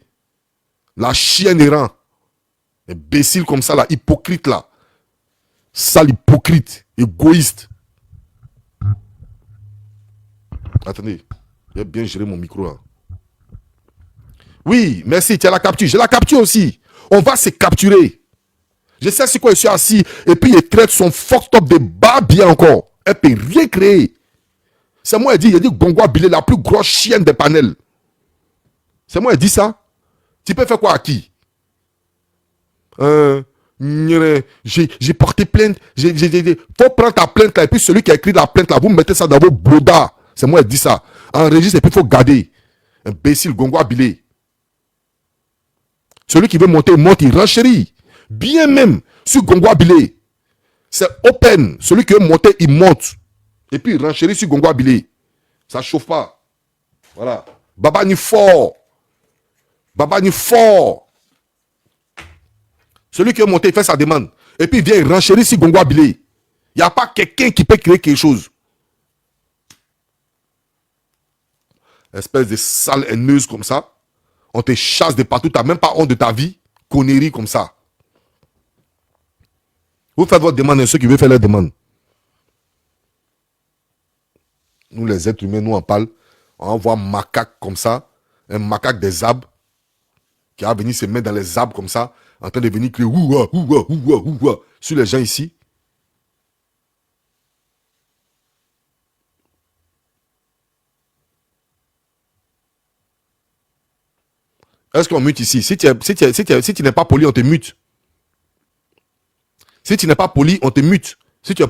La chienne errant. Imbécile comme ça, là, hypocrite là. Sale hypocrite, égoïste. Attendez, j'ai bien géré mon micro là. Oui, merci, tu as la capture. J'ai la capture aussi. On va se capturer. Je sais c'est quoi, je suis assis. Et puis, il traite son fucked up de bas bien encore. Elle peut rien créer. C'est moi, il dit Gongwa Bilé, la plus grosse chienne des panels. C'est moi, il dit ça. Tu peux faire quoi à qui? J'ai porté plainte. Faut prendre ta plainte là. Et puis, celui qui a écrit la plainte là, vous mettez ça dans vos bodas. C'est moi, il dit ça. Enregistre et puis il faut garder. Imbécile, Gongwa Bilé. Celui qui veut monter, il monte, il renchérit. Bien même sur Gongwa Bilé. C'est open. Celui qui veut monter, il monte. Et puis il renchérit sur Gongwa Bilé. Ça ne chauffe pas. Voilà. Baba ni fort. Baba ni fort. Celui qui veut monter, il fait sa demande. Et puis il vient, il renchérit sur Gongwa Bilé. Il n'y a pas quelqu'un qui peut créer quelque chose. Espèce de sale haineuse comme ça. On te chasse de partout. Tu n'as même pas honte de ta vie. Connerie comme ça. Vous faites votre demande à ceux qui veulent faire leur demande. Nous, les êtres humains, nous, on parle. On envoie un macaque comme ça. Un macaque des arbres. Qui va venir se mettre dans les arbres comme ça. En train de venir crier ouah, ouah, ouah, ouah. Sur les gens ici. Est-ce qu'on mute ici? Si tu n'es pas poli, on te mute. Si tu n'es pas poli, on te mute. Si tu es